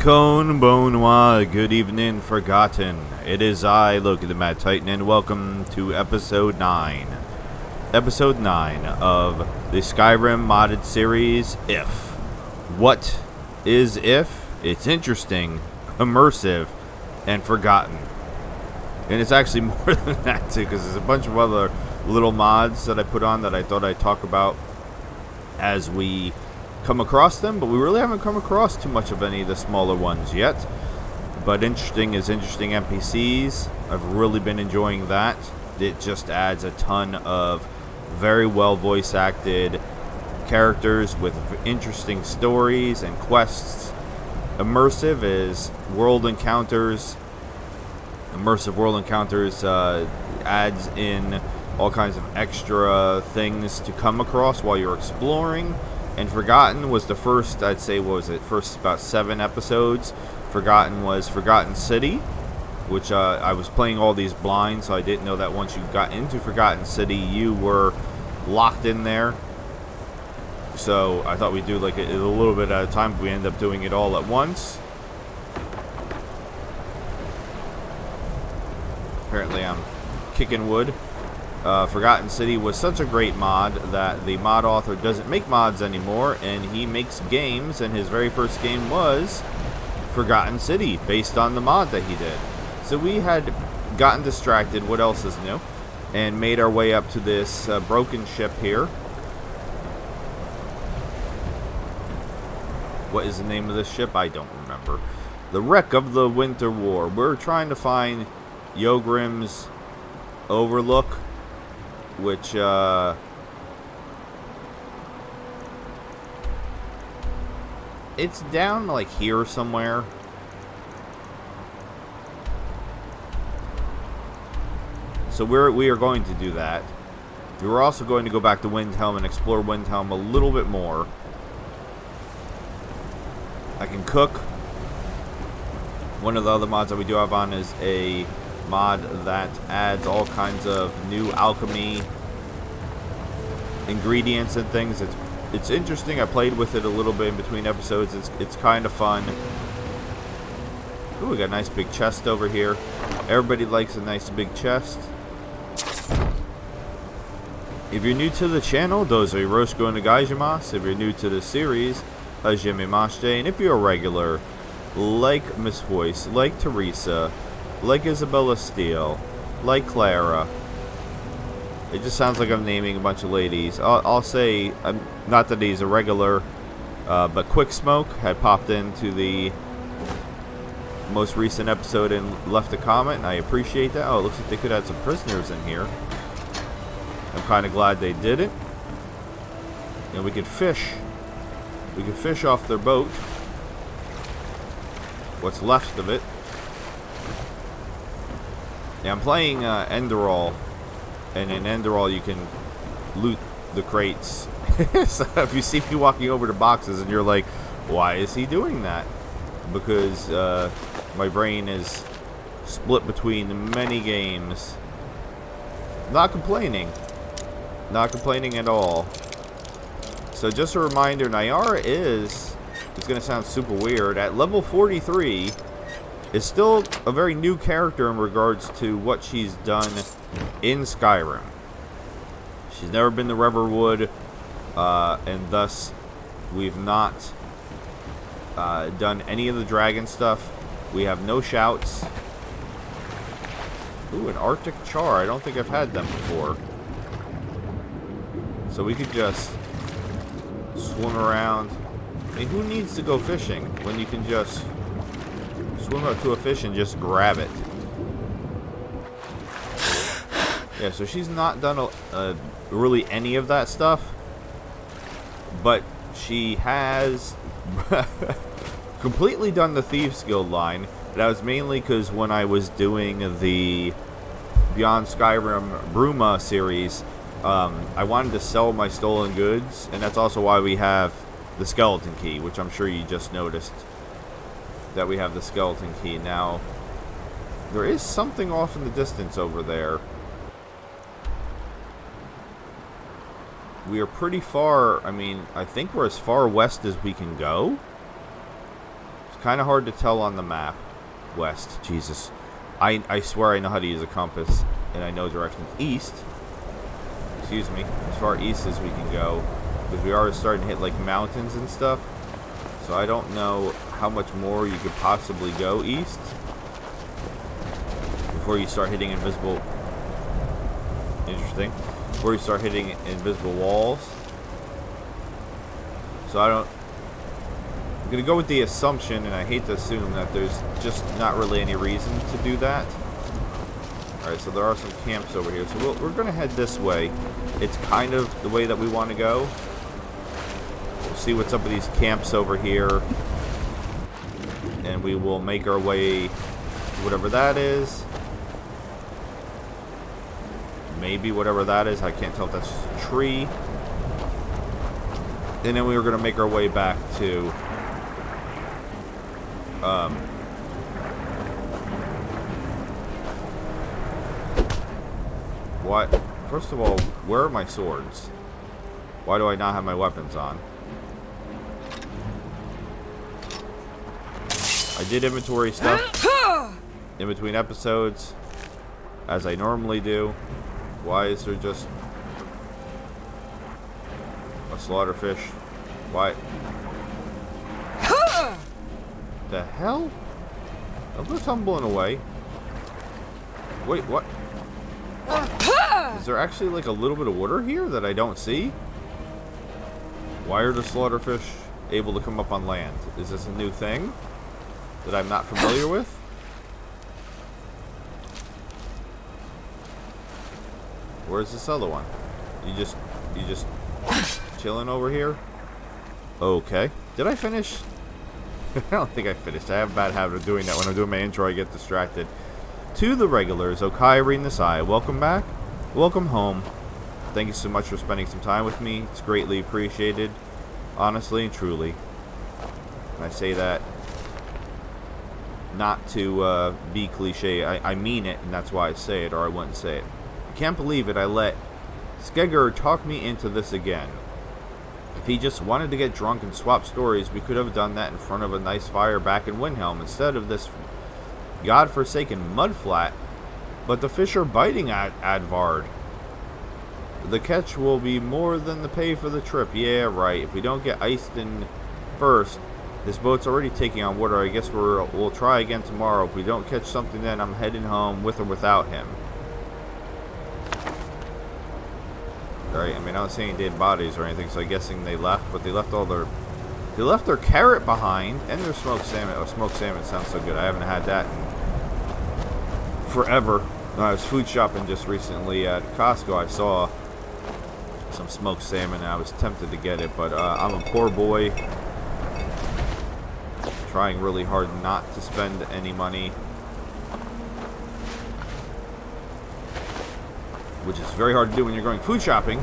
Bonsoir, good evening, Forgotten. It is I, Loki the Mad Titan, and welcome to Episode 9. Episode 9 of the Skyrim modded series, If. What is If? It's interesting, immersive, and forgotten. And it's actually more than that, too, because there's a bunch of other little mods that I put on that I thought I'd talk about as we come across them, but we really haven't come across too much of any of the smaller ones yet. But interesting is interesting NPCs. I've really been enjoying that. It just adds a ton of very well voice acted characters with interesting stories and quests. Immersive is world encounters. Immersive world encounters adds in all kinds of extra things to come across while you're exploring. And Forgotten was the first, I'd say, what was it, first about 7 episodes. Forgotten was Forgotten City, which I was playing all these blind, so I didn't know that once you got into Forgotten City, you were locked in there. So I thought we'd do like a little bit at a time, but we ended up doing it all at once. Apparently I'm kicking wood. Forgotten City was such a great mod that the mod author doesn't make mods anymore, and he makes games, and his very first game was Forgotten City, based on the mod that he did. So we had gotten distracted, what else is new, and made our way up to this broken ship here. What is the name of this ship? I don't remember. The Wreck of the Winter War. We're trying to find Yogrim's Overlook, which it's down like here somewhere. So we are going to do that. We're also going to go back to Windhelm and explore Windhelm a little bit more. I can cook. One of the other mods that we do have on is a mod that adds all kinds of new alchemy ingredients and things. It's interesting. I played with it a little bit in between episodes. It's kind of fun. Ooh, we got a nice big chest over here. Everybody likes a nice big chest. If you're new to the channel, dozo yoroshiku onegaishimasu. If you're new to the series, hajimemashite. And if you're a regular, like Miss Voice, like Teresa, like Isabella Steele, like Clara. It just sounds like I'm naming a bunch of ladies. I'll say, not that he's a regular, but Quick Smoke had popped into the most recent episode and left a comment, and I appreciate that. Oh, it looks like they could add some prisoners in here. I'm kind of glad they did it. And we could fish. We could fish off their boat. What's left of it. Yeah, I'm playing Enderall, and in Enderall you can loot the crates. So if you see me walking over to boxes and you're like, why is he doing that? Because my brain is split between many games. Not complaining. Not complaining at all. So just a reminder, Nyara is, it's going to sound super weird, at level 43... is still a very new character in regards to what she's done in Skyrim. She's never been to Riverwood, and thus we've not done any of the dragon stuff. We have no shouts. Ooh, an Arctic char. I don't think I've had them before. So we could just swim around. I mean, who needs to go fishing when you can just swim up to a fish and just grab it? Yeah, so she's not done really any of that stuff, but she has completely done the Thieves Guild line. That was mainly because when I was doing the Beyond Skyrim Bruma series, I wanted to sell my stolen goods, and that's also why we have the skeleton key, which I'm sure you just noticed. That we have the skeleton key. Now, there is something off in the distance over there. We are pretty far. I mean, I think we're as far west as we can go. It's kind of hard to tell on the map. West. Jesus. I swear I know how to use a compass. And I know directions. East. Excuse me. As far east as we can go. Because we are starting to hit like mountains and stuff. So I don't know how much more you could possibly go east. Before you start hitting invisible... Interesting. Before you start hitting invisible walls. So I'm going to go with the assumption, and I hate to assume, that there's just not really any reason to do that. Alright, so there are some camps over here. So we're going to head this way. It's kind of the way that we want to go. We'll see what's up with these camps over here. And we will make our way to whatever that is. Maybe whatever that is. I can't tell if that's just a tree. And then we were going to make our way back to... What? First of all, where are my swords? Why do I not have my weapons on? I did inventory stuff in between episodes, as I normally do. Why is there just a slaughterfish? Why? The hell? I'm just tumbling away. Wait, what? Is there actually like a little bit of water here that I don't see? Why are the slaughterfish able to come up on land? Is this a new thing that I'm not familiar with? Where's this other one? You just chilling over here? Okay. Did I finish? I don't think I finished. I have a bad habit of doing that. When I'm doing my intro, I get distracted. To the regulars, Okai the Sai, welcome back. Welcome home. Thank you so much for spending some time with me. It's greatly appreciated. Honestly and truly. And I say that not to be cliche. I mean it, and that's why I say it, or I wouldn't say it. I can't believe it. I let Skegger talk me into this again. If he just wanted to get drunk and swap stories, we could have done that in front of a nice fire back in Windhelm instead of this godforsaken mudflat. But the fish are biting at Advard. The catch will be more than the pay for the trip. Yeah, right. If we don't get iced in first, this boat's already taking on water. I guess we'll try again tomorrow. If we don't catch something then, I'm heading home with or without him. Alright, I mean, I don't see any dead bodies or anything, so I'm guessing they left, but they left their carrot behind and their smoked salmon. Oh, smoked salmon sounds so good. I haven't had that in forever. I was food shopping just recently at Costco. I saw some smoked salmon and I was tempted to get it, but I'm a poor boy, trying really hard not to spend any money, which is very hard to do when you're going food shopping,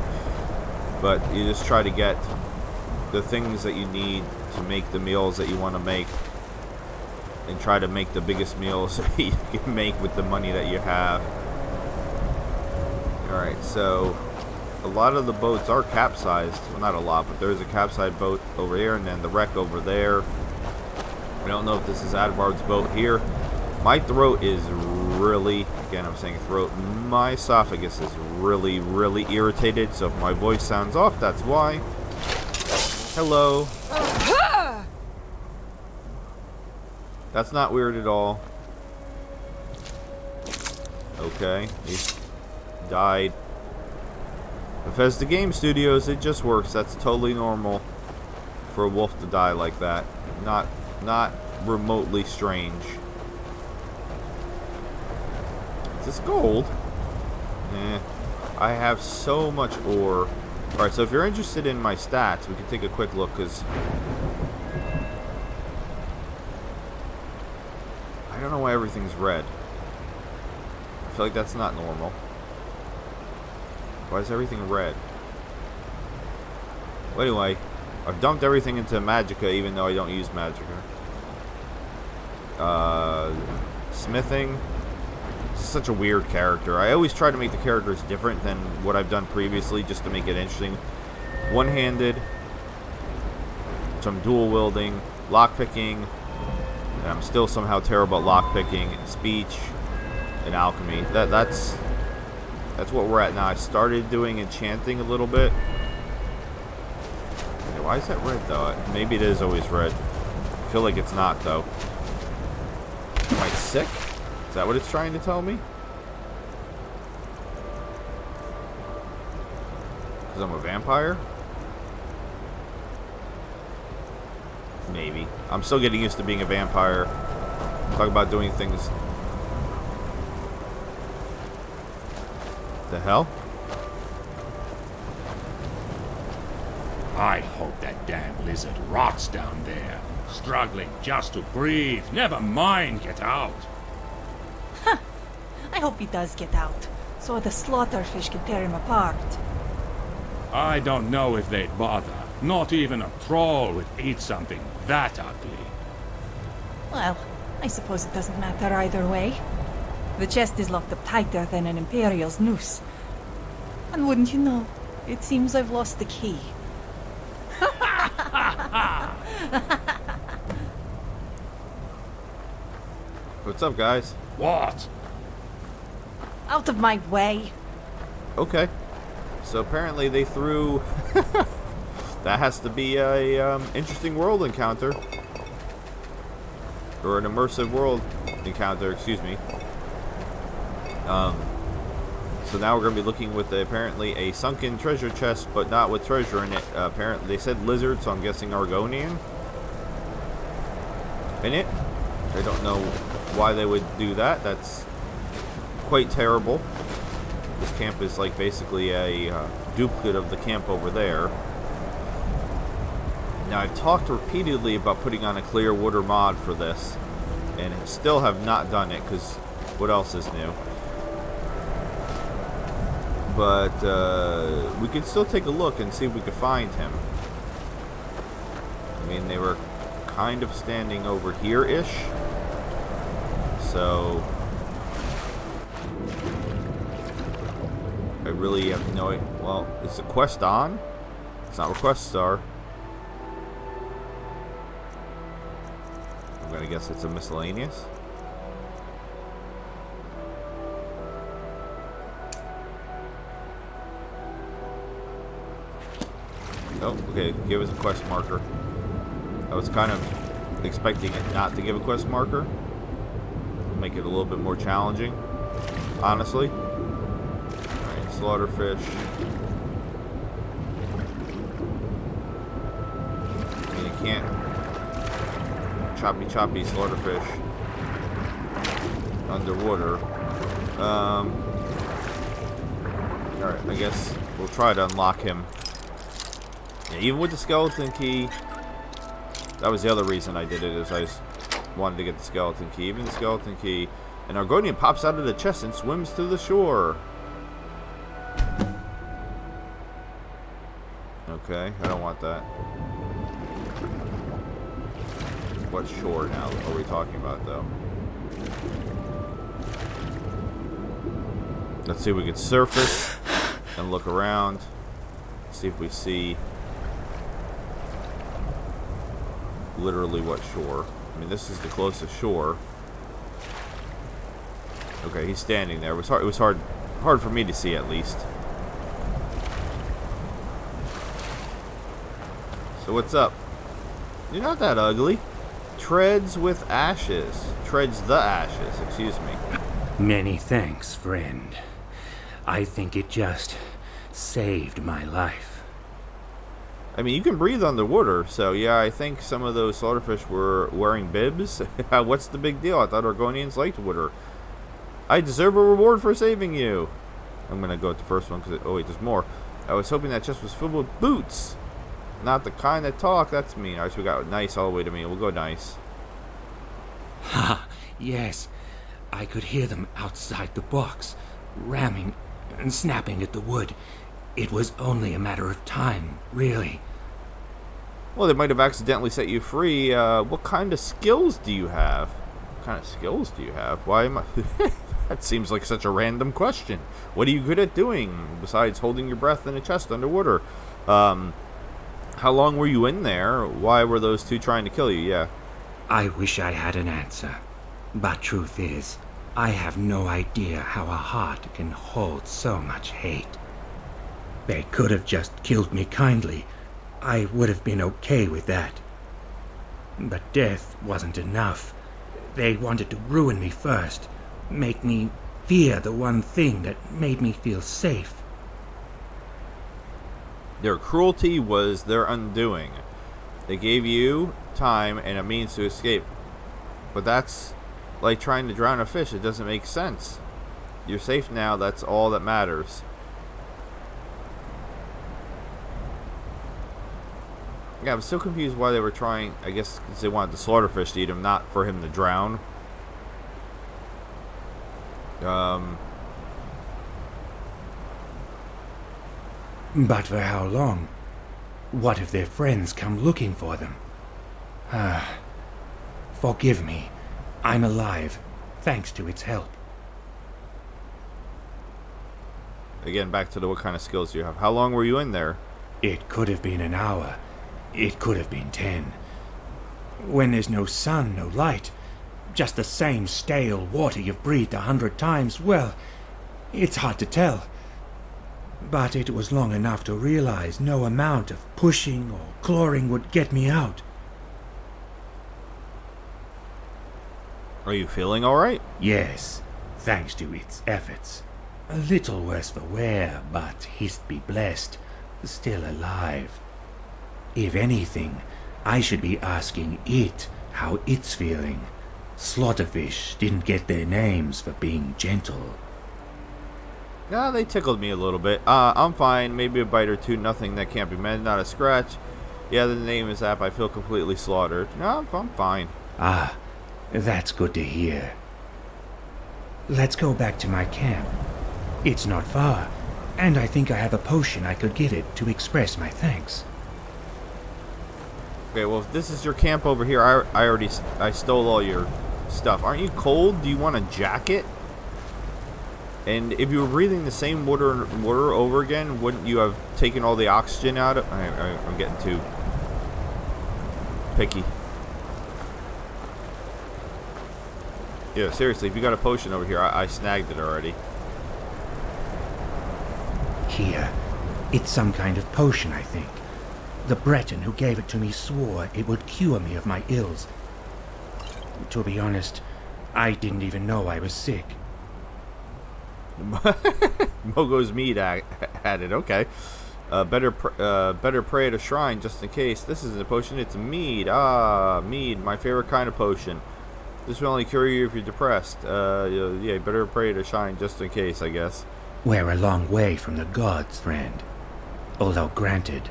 but you just try to get the things that you need to make the meals that you want to make, and try to make the biggest meals that you can make with the money that you have. Alright, so a lot of the boats are capsized. Well, not a lot, but there's a capsized boat over here, and then the wreck over there. I don't know if this is Advard's boat here. My throat is really, again, I'm saying throat, my esophagus is really, really irritated, so if my voice sounds off, that's why. Hello. That's not weird at all. Okay, he died. Bethesda Game Studios, it just works. That's totally normal for a wolf to die like that. Not remotely strange. Is this gold? I have so much ore. Alright, so if you're interested in my stats, we can take a quick look, because I don't know why everything's red. I feel like that's not normal. Why is everything red? Well, anyway, I've dumped everything into Magicka, even though I don't use Magicka. Smithing. This is such a weird character. I always try to make the characters different than what I've done previously, just to make it interesting. One-handed, some dual wielding, lockpicking, And I'm still somehow terrible at lockpicking, speech, and alchemy. That's what we're at now. I started doing enchanting a little bit. Why is that red, though? Maybe it is always red. I feel like it's not, though. Am I sick? Is that what it's trying to tell me? Because I'm a vampire? Maybe. I'm still getting used to being a vampire. Talk about doing things. The hell? I hope that damn lizard rots down there, struggling just to breathe. Never mind get out. Huh. I hope he does get out, so the slaughterfish can tear him apart. I don't know if they'd bother. Not even a troll would eat something that ugly. Well, I suppose it doesn't matter either way. The chest is locked up tighter than an Imperial's noose. And wouldn't you know, it seems I've lost the key. What's up, guys? What? Out of my way! Okay. So apparently they threw... That has to be a interesting world encounter. Or an immersive world encounter, excuse me. So now we're going to be looking with apparently a sunken treasure chest, but not with treasure in it. Apparently they said lizard, so I'm guessing Argonian in it. I don't know why they would do that. That's quite terrible. This camp is like basically a duplicate of the camp over there. Now, I've talked repeatedly about putting on a clear water mod for this, and still have not done it, because what else is new? But we could still take a look and see if we could find him. I mean, they were kind of standing over here-ish, so I really have no idea. Well, is the quest on? It's not request star. I'm gonna guess it's a miscellaneous. Oh, okay, give us a quest marker. I was kind of expecting it not to give a quest marker. Make it a little bit more challenging, honestly. Alright, slaughterfish. I mean, you can't choppy slaughterfish underwater. Alright, I guess we'll try to unlock him. Yeah, even with the skeleton key, that was the other reason I did it, is I wanted to get the skeleton key. Even the skeleton key. An Argonian pops out of the chest and swims to the shore. Okay, I don't want that. What shore now are we talking about, though? Let's see if we can surface and look around. See if we see literally what shore. I mean, this is the closest shore. Okay, he's standing there. It was hard for me to see, at least. So what's up? You're not that ugly. Treads with ashes. Treads the ashes, excuse me. Many thanks, friend. I think it just saved my life. I mean, you can breathe underwater, so yeah, I think some of those slaughterfish were wearing bibs. What's the big deal? I thought Argonians liked water. I deserve a reward for saving you. I'm gonna go with the first one because oh wait, there's more. I was hoping that chest was filled with boots, not the kind that talk. That's mean. Alright, so we got nice all the way to me. We'll go nice. Ha! Yes, I could hear them outside the box, ramming and snapping at the wood. It was only a matter of time, really. Well, they might have accidentally set you free. What kind of skills do you have? What kind of skills do you have? Why am I... That seems like such a random question. What are you good at doing besides holding your breath in a chest underwater? How long were you in there? Why were those two trying to kill you? Yeah. I wish I had an answer. But truth is, I have no idea how a heart can hold so much hate. They could have just killed me kindly. I would have been okay with that. But death wasn't enough. They wanted to ruin me first, make me fear the one thing that made me feel safe. Their cruelty was their undoing. They gave you time and a means to escape. But that's like trying to drown a fish. It doesn't make sense. You're safe now. That's all that matters. Yeah, I'm still confused why they were trying. I guess because they wanted the slaughterfish to eat him, not for him to drown. But for how long? What if their friends come looking for them? Forgive me. I'm alive, thanks to its help. Again, back to the what kind of skills you have. How long were you in there? It could have been an hour. It could have been 10. When there's no sun, no light, just the same stale water you've breathed 100 times, well, it's hard to tell. But it was long enough to realize no amount of pushing or clawing would get me out. Are you feeling alright? Yes, thanks to its efforts. A little worse for wear, but he's be blessed, still alive. If anything, I should be asking it how it's feeling. Slaughterfish didn't get their names for being gentle. No, they tickled me a little bit. I'm fine. Maybe a bite or two. Nothing that can't be mended. Not a scratch. Yeah, the name is App. I feel completely slaughtered. No, I'm fine. Ah, that's good to hear. Let's go back to my camp. It's not far, and I think I have a potion I could give it to express my thanks. Okay, well, if this is your camp over here, I stole all your stuff. Aren't you cold? Do you want a jacket? And if you were breathing the same water over again, wouldn't you have taken all the oxygen out of... I'm getting too picky. Yeah, seriously, if you got a potion over here, I snagged it already. Here. It's some kind of potion, I think. The Breton who gave it to me swore it would cure me of my ills. To be honest, I didn't even know I was sick. Mogo's mead had it. Okay. Better pray at a shrine just in case. This isn't a potion, it's mead. Ah, mead, my favorite kind of potion. This will only cure you if you're depressed. Yeah, better pray at a shrine just in case, I guess. We're a long way from the gods, friend. Although granted,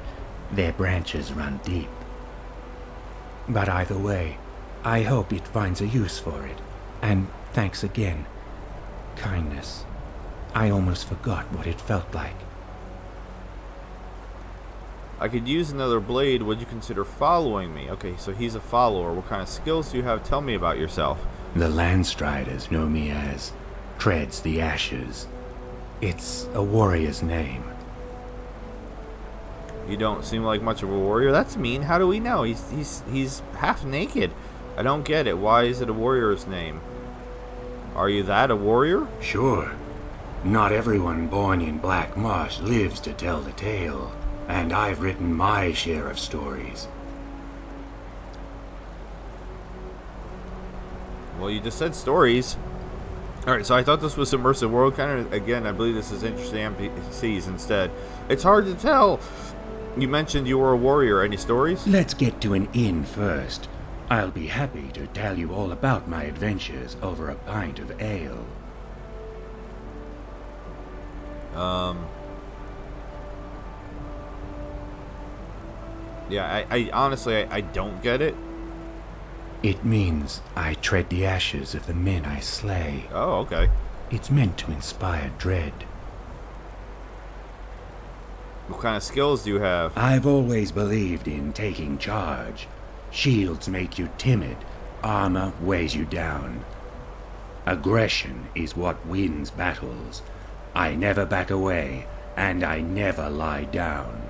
their branches run deep. But either way, I hope it finds a use for it. And thanks again. Kindness. I almost forgot what it felt like. I could use another blade. Would you consider following me? Okay, so he's a follower. What kind of skills do you have? Tell me about yourself. The Landstriders know me as Treads the Ashes. It's a warrior's name. You don't seem like much of a warrior. That's mean. How do we know? He's half naked. I don't get it. Why is it a warrior's name? Are you that, a warrior? Sure. Not everyone born in Black Marsh lives to tell the tale, and I've written my share of stories. Well, you just said stories. Alright, so I thought this was Immersive World. Kind of, again, I believe this is interesting NPCs instead. It's hard to tell. You mentioned you were a warrior. Any stories? Let's get to an inn first. I'll be happy to tell you all about my adventures over a pint of ale. Yeah, I honestly, I don't get it. It means I tread the ashes of the men I slay. Oh, okay. It's meant to inspire dread. What kind of skills do you have? I've always believed in taking charge. Shields make you timid. Armor weighs you down. Aggression is what wins battles. I never back away, and I never lie down.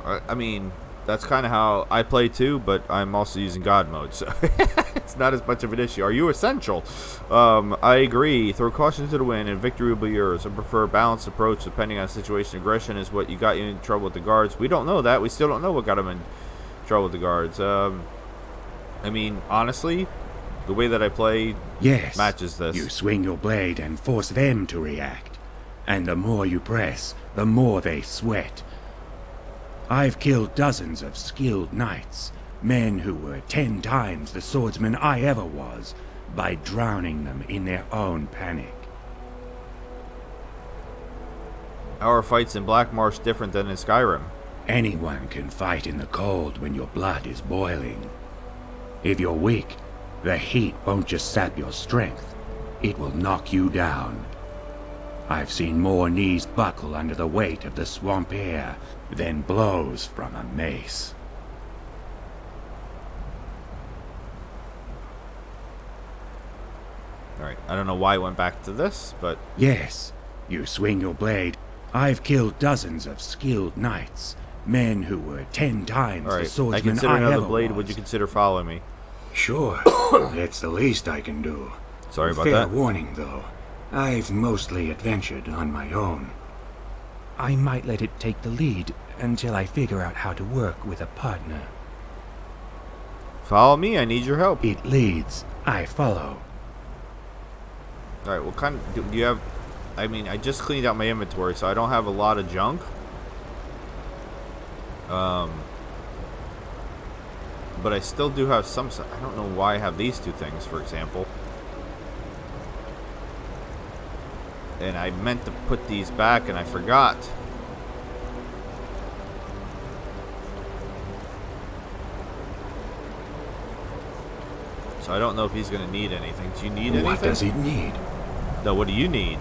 I mean, that's kind of how I play too, but I'm also using God mode, so it's not as much of an issue. Are you essential? I agree. Throw caution to the wind, and victory will be yours. I prefer a balanced approach depending on the situation. Aggression is what you got you in trouble with the guards. We don't know that. We still don't know what got him in trouble with the guards. I mean, honestly, the way that I play matches this. You swing your blade and force them to react. And the more you press, the more they sweat. I've killed dozens of skilled knights, men who were 10 times the swordsman I ever was, by drowning them in their own panic. How are fights in Black Marsh different than in Skyrim? Anyone can fight in the cold when your blood is boiling. If you're weak, the heat won't just sap your strength, it will knock you down. I've seen more knees buckle under the weight of the swamp air than blows from a mace. Alright, I don't know why I went back to this, but... Yes, you swing your blade. I've killed dozens of skilled knights, men who were 10 times the Alright, I swordsman consider I another ever blade. was. Would you consider following me? Sure, it's the least I can do. Sorry about Fair that. warning, though. I've mostly adventured on my own. I might let it take the lead until I figure out how to work with a partner. Follow me, I need your help. It leads, I follow. Alright, what kind of... Do you have... I mean, I just cleaned out my inventory, so I don't have a lot of junk. But I still do have some... I don't know why I have these two things, for example. And I meant to put these back, and I forgot. So I don't know if he's going to need anything. Do you need anything? What does he need? No, what do you need?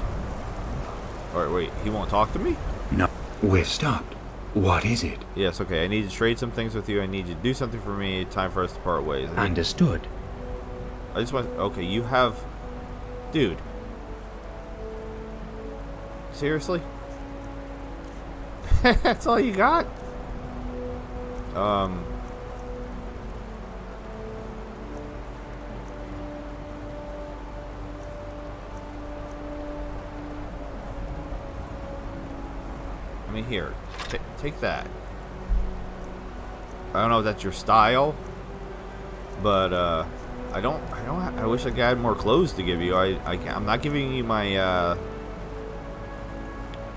Alright, wait. He won't talk to me? No, we're stopped. What is it? Yes, okay. I need to trade some things with you. I need you to do something for me. Time for us to part ways. Understood. I just want... Okay, you have... Dude. Seriously? That's all you got? I mean, here. Take that. I don't know if that's your style, but I wish I had more clothes to give you. I'm not giving you my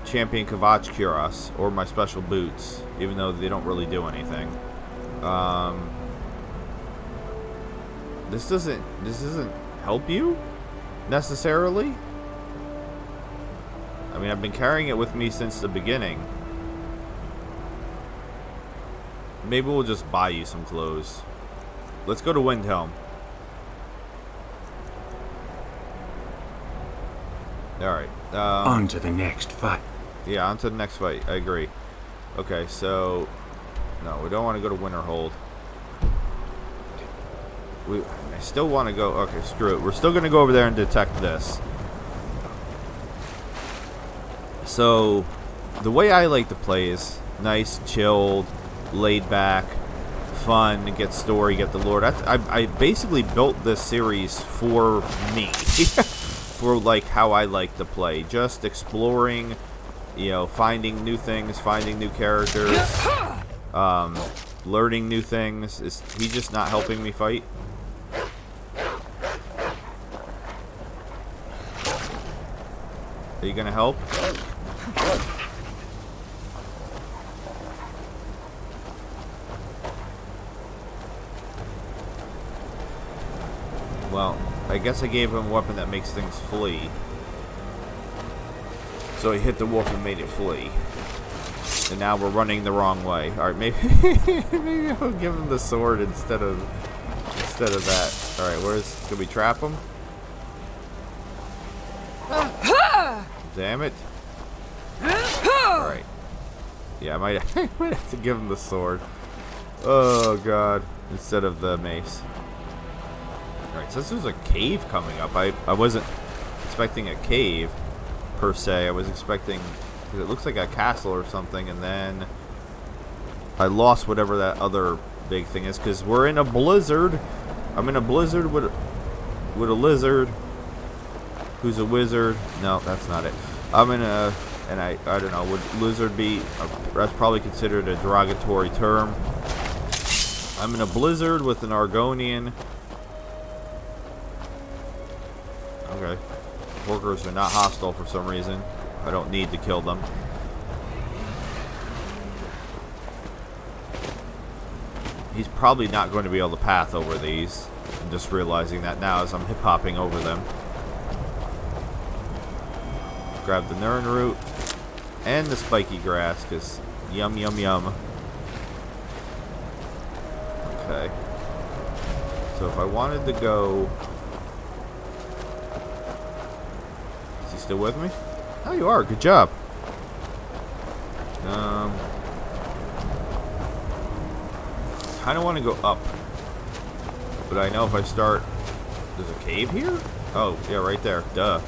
Champion Kavach Cuirass or my special boots, even though they don't really do anything. This doesn't help you necessarily. I mean, I've been carrying it with me since the beginning. Maybe we'll just buy you some clothes. Let's go to Windhelm. Alright. On to the next fight. Yeah, on to the next fight. I agree. Okay, so... No, we don't want to go to Winterhold. I still want to go... Okay, screw it. We're still going to go over there and detect this. So, the way I like to play is nice, chilled, laid back, fun, get story, get the lore. I basically built this series for me. For, like, how I like to play. Just exploring, you know, finding new things, finding new characters, learning new things. Is he just not helping me fight? Are you gonna help? Well, I guess I gave him a weapon that makes things flee. So he hit the wolf and made it flee. And now we're running the wrong way. Alright, maybe maybe I'll give him the sword instead of that. Alright, can we trap him? Damn it. Alright. Yeah, I might have to give him the sword. Oh god. Instead of the mace. Alright, so this was a cave coming up. I wasn't expecting a cave, per se. I was expecting... Because it looks like a castle or something, and then... I lost whatever that other big thing is, because we're in a blizzard. I'm in a blizzard with a lizard who's a wizard. No, that's not it. I'm in a, and I don't know, would lizard be, that's probably considered a derogatory term. I'm in a blizzard with an Argonian. Okay. Workers are not hostile for some reason. I don't need to kill them. He's probably not going to be able to path over these. I'm just realizing that now as I'm hip-hopping over them. Grab the Nern root and the spiky grass, because yum, yum, yum. Okay. So if I wanted to go... Is he still with me? Oh, you are. Good job. Kind of want to go up, but I know if I start, there's a cave here? Oh, yeah, right there. Duh.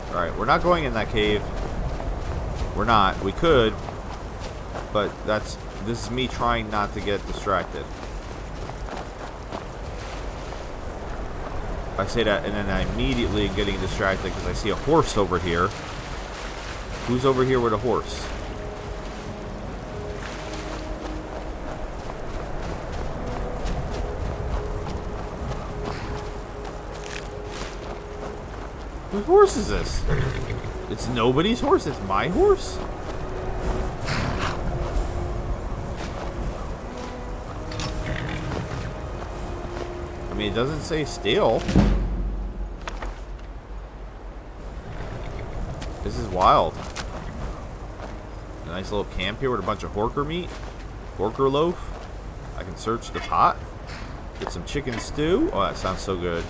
Alright, we're not going in that cave. We're not. We could, but this is me trying not to get distracted. I say that, and then I immediately am getting distracted because I see a horse over here. Who's over here with a horse? Whose horse is this? It's nobody's horse. It's my horse? I mean, it doesn't say steal. This is wild. A nice little camp here with a bunch of horker meat. Horker loaf. I can search the pot. Get some chicken stew. Oh, that sounds so good.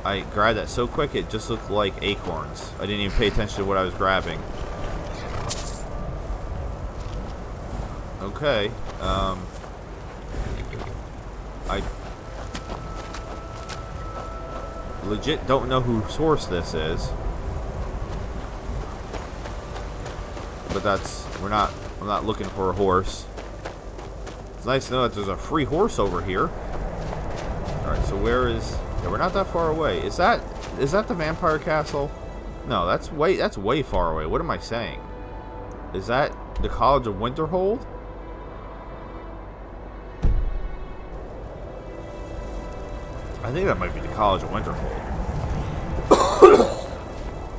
I grabbed that so quick it just looked like acorns. I didn't even pay attention to what I was grabbing. Okay. I legit don't know whose horse this is. But I'm not looking for a horse. It's nice to know that there's a free horse over here. Alright, so where is... Yeah, we're not that far away. Is that the vampire castle? No, that's way far away. What am I saying? Is that the College of Winterhold? I think that might be the College of Winterhold.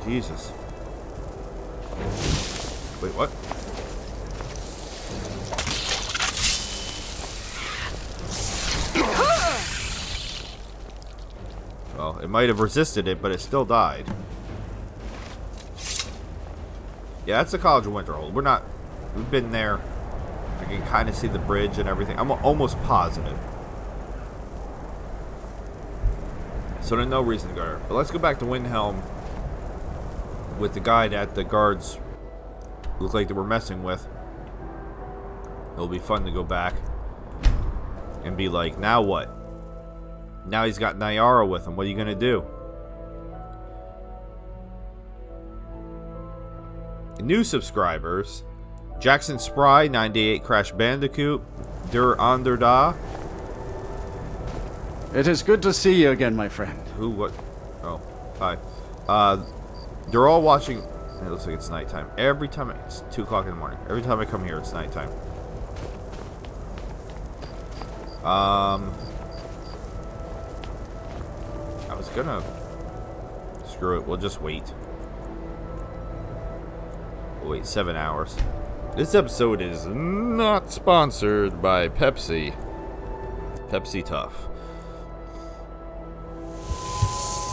Jesus. Wait, what? Well, it might have resisted it, but it still died. Yeah, that's the College of Winterhold. We've been there. I can kind of see the bridge and everything. I'm almost positive. So there's no reason to go there. But let's go back to Windhelm with the guy that the guards look like they were messing with. It'll be fun to go back and be like, now what? Now he's got Nyara with him. What are you going to do? New subscribers. Jackson Spry, 98 Crash Bandicoot. Der Anderda. It is good to see you again, my friend. Who? What? Oh, hi. They're all watching. It looks like it's nighttime. Every time it's 2 o'clock in the morning. Every time I come here, it's nighttime. I was gonna... Screw it, we'll just wait. We'll wait 7 hours. This episode is not sponsored by Pepsi. Pepsi Tough.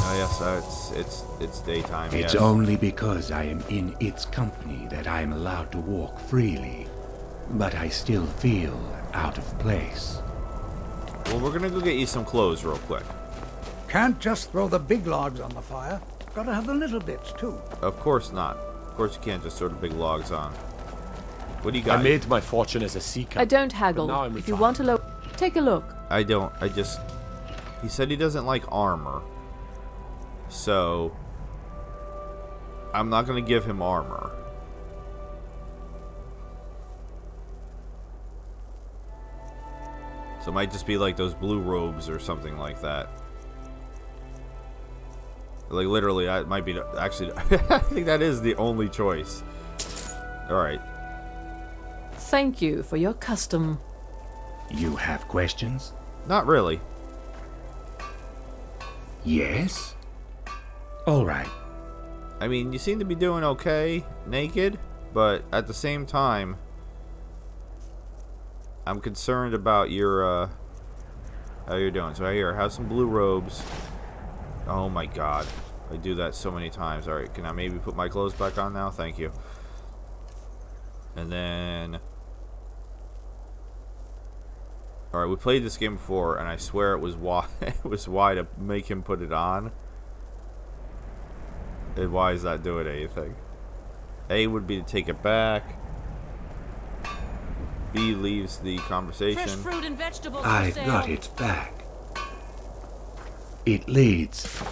Oh yes, it's daytime. It's yes. only because I am in its company that I am allowed to walk freely. But I still feel out of place. Well, we're gonna go get you some clothes real quick. Can't just throw the big logs on the fire. Gotta have the little bits, too. Of course not. Of course you can't just throw the big logs on. What do you got? I made my fortune as a seeker. I don't haggle. Now I'm If you want to take a look. I don't. He said he doesn't like armor. So, I'm not going to give him armor. So it might just be like those blue robes or something like that. Like literally, that might be actually. I think that is the only choice. All right. Thank you for your custom. You have questions? Not really. Yes? All right. I mean, you seem to be doing okay naked, but at the same time, I'm concerned about your how you're doing. So right here, have some blue robes. Oh my god. I do that so many times. Alright, can I maybe put my clothes back on now? Thank you. And then... Alright, we played this game before, and I swear it was why it was why to make him put it on. And why is that doing anything? A would be to take it back. B leaves the conversation. Fresh fruit and vegetables I for sale. got it back. It leads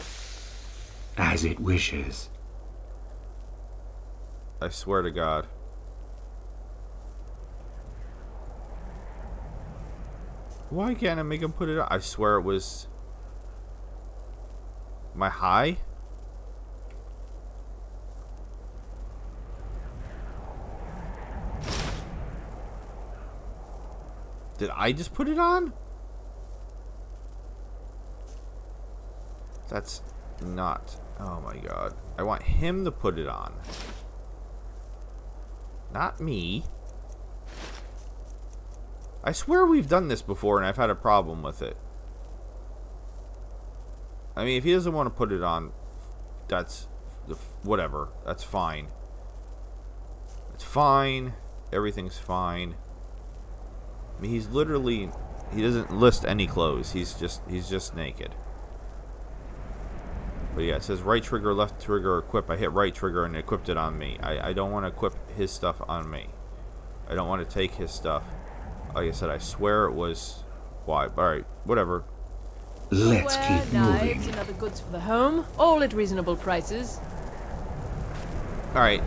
as it wishes. I swear to God. Why can't I make him put it on? I swear it was... Am I high? Did I just put it on? That's not... Oh my god. I want him to put it on. Not me. I swear we've done this before and I've had a problem with it. I mean, if he doesn't want to put it on, that's... whatever. That's fine. It's fine. Everything's fine. I mean, he's literally... He doesn't list any clothes. He's just naked. But yeah, it says right trigger, left trigger, equip. I hit right trigger and it equipped it on me. I don't want to equip his stuff on me. I don't want to take his stuff. Like I said, I swear it was... Why? Alright, whatever. Let's Ware, keep knives moving. and other goods for the home, all at reasonable prices. Alright.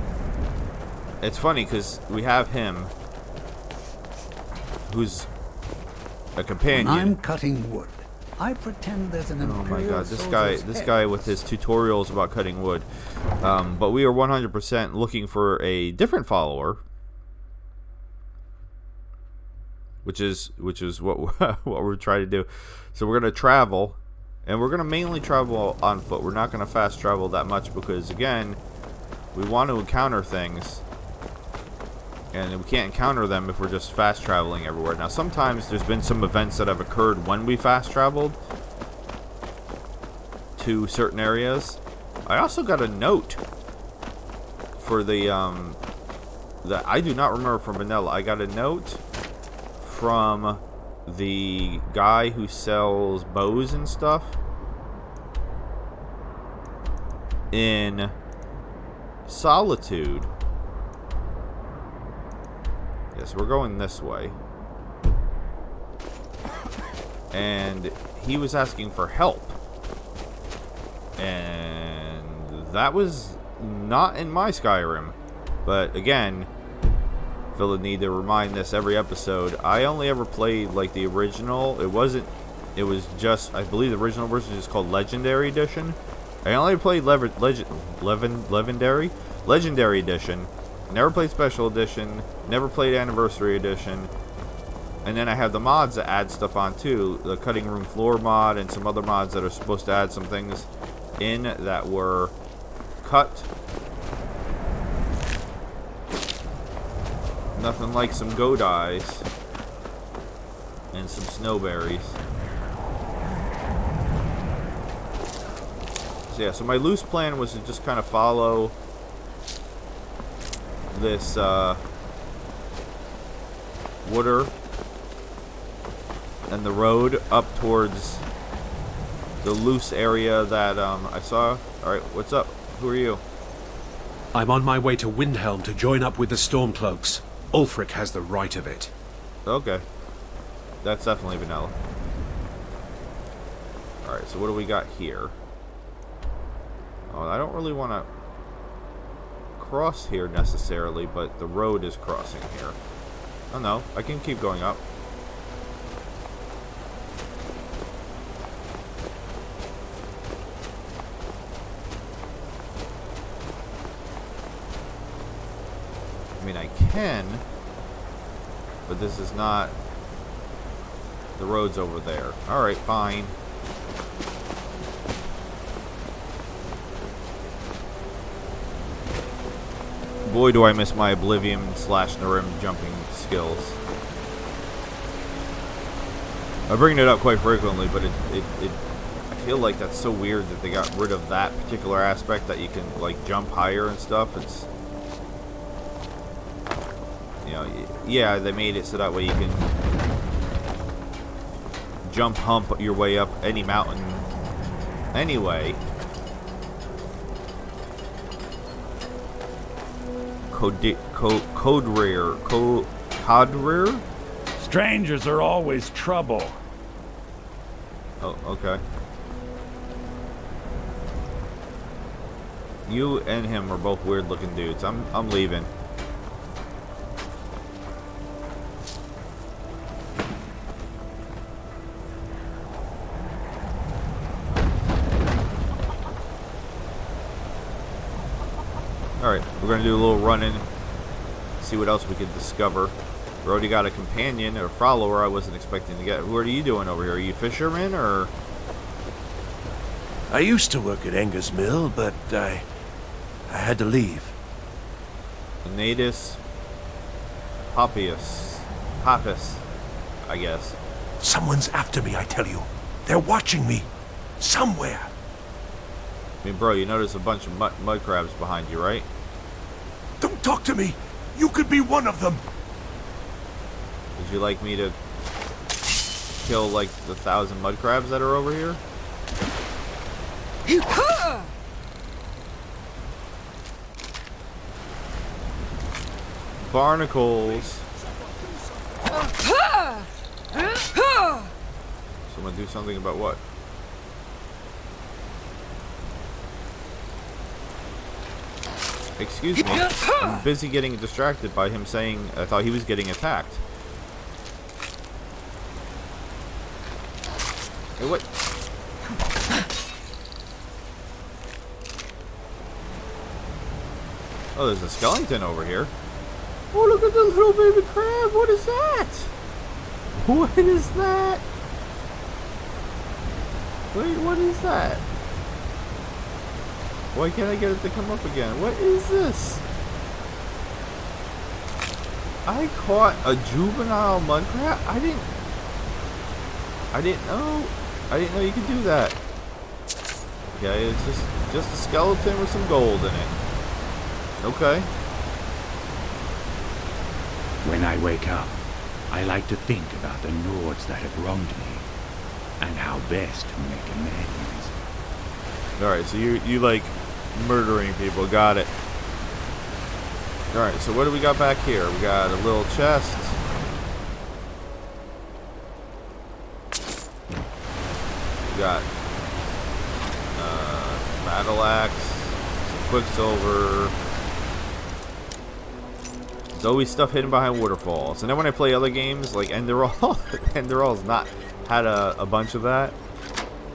It's funny because we have him, who's a companion. When I'm cutting wood, I pretend there's an Oh my Imperial god, this guy with his tutorials about cutting wood. But we are 100% looking for a different follower, which is what what we're trying to do. So we're gonna travel, and we're gonna mainly travel on foot. We're not gonna fast travel that much because again, we want to encounter things, and we can't encounter them if we're just fast traveling everywhere. Now, sometimes there's been some events that have occurred when we fast traveled to certain areas. I also got a note for the that I do not remember from Vanilla. I got a note from the guy who sells bows and stuff in Solitude. Yes, we're going this way. And he was asking for help. And that was not in my Skyrim. But again, Phil need to remind this every episode. I only ever played like the original. It was just, I believe the original version is called Legendary Edition. I only played Legendary Edition. Never played Special Edition. Never played Anniversary Edition. And then I have the mods that add stuff on too. The Cutting Room Floor mod and some other mods that are supposed to add some things in that were cut. Nothing like some Godeyes and some snowberries. So yeah, so my loose plan was to just kind of follow this water and the road up towards the loose area that I saw. Alright, what's up? Who are you? I'm on my way to Windhelm to join up with the Stormcloaks. Ulfric has the right of it. Okay. That's definitely vanilla. Alright, so what do we got here? Oh, I don't really want to cross here necessarily, but the road is crossing here. Oh no, I can keep going up. I mean, I can, but this is not... The road's over there. Alright, fine. Boy, do I miss my Oblivion / Narim jumping skills. I bring it up quite frequently, but I feel like that's so weird that they got rid of that particular aspect, that you can like jump higher and stuff. It's, you know, yeah, they made it so that way you can hump your way up any mountain anyway. Code rare? Strangers are always trouble. Oh, okay. You and him are both weird looking dudes. I'm leaving. Alright, we're gonna do a little running, see what else we can discover. We already got a companion or a follower I wasn't expecting to get. What are you doing over here? Are you fisherman or? I used to work at Enger's mill, but I had to leave. Natus Papus, I guess. Someone's after me, I tell you. They're watching me. Somewhere. I mean, bro, you notice a bunch of mud crabs behind you, right? Don't talk to me. You could be one of them. Would you like me to kill, like, the 1,000 mud crabs that are over here? Barnacles. Someone do something about what? Excuse me. I'm busy getting distracted by him saying I thought he was getting attacked. Hey, what? Oh, there's a skeleton over here. Oh, look at the little baby crab. What is that? What is that? Wait, what is that? Why can't I get it to come up again? What is this? I caught a juvenile mud crab? I didn't know you could do that. Okay, it's just a skeleton with some gold in it. Okay. When I wake up, I like to think about the Nords that have wronged me, and how best to make amends. Alright, so you like murdering people, got it. Alright, so what do we got back here? We got a little chest. We got battle axe, some quicksilver. There's always stuff hidden behind waterfalls. And then when I play other games like Enderall's not had a bunch of that.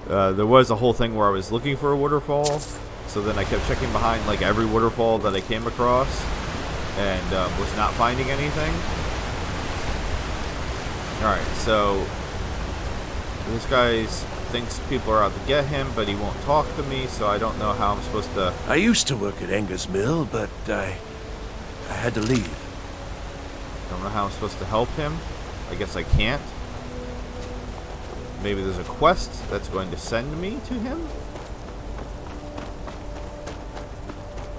There was a whole thing where I was looking for a waterfall, so then I kept checking behind like every waterfall that I came across, and was not finding anything. Alright, so this guy thinks people are out to get him, but he won't talk to me, so I don't know how I'm supposed to... I used to work at Enger's mill, but I had to leave. I don't know how I'm supposed to help him. I guess I can't. Maybe there's a quest that's going to send me to him?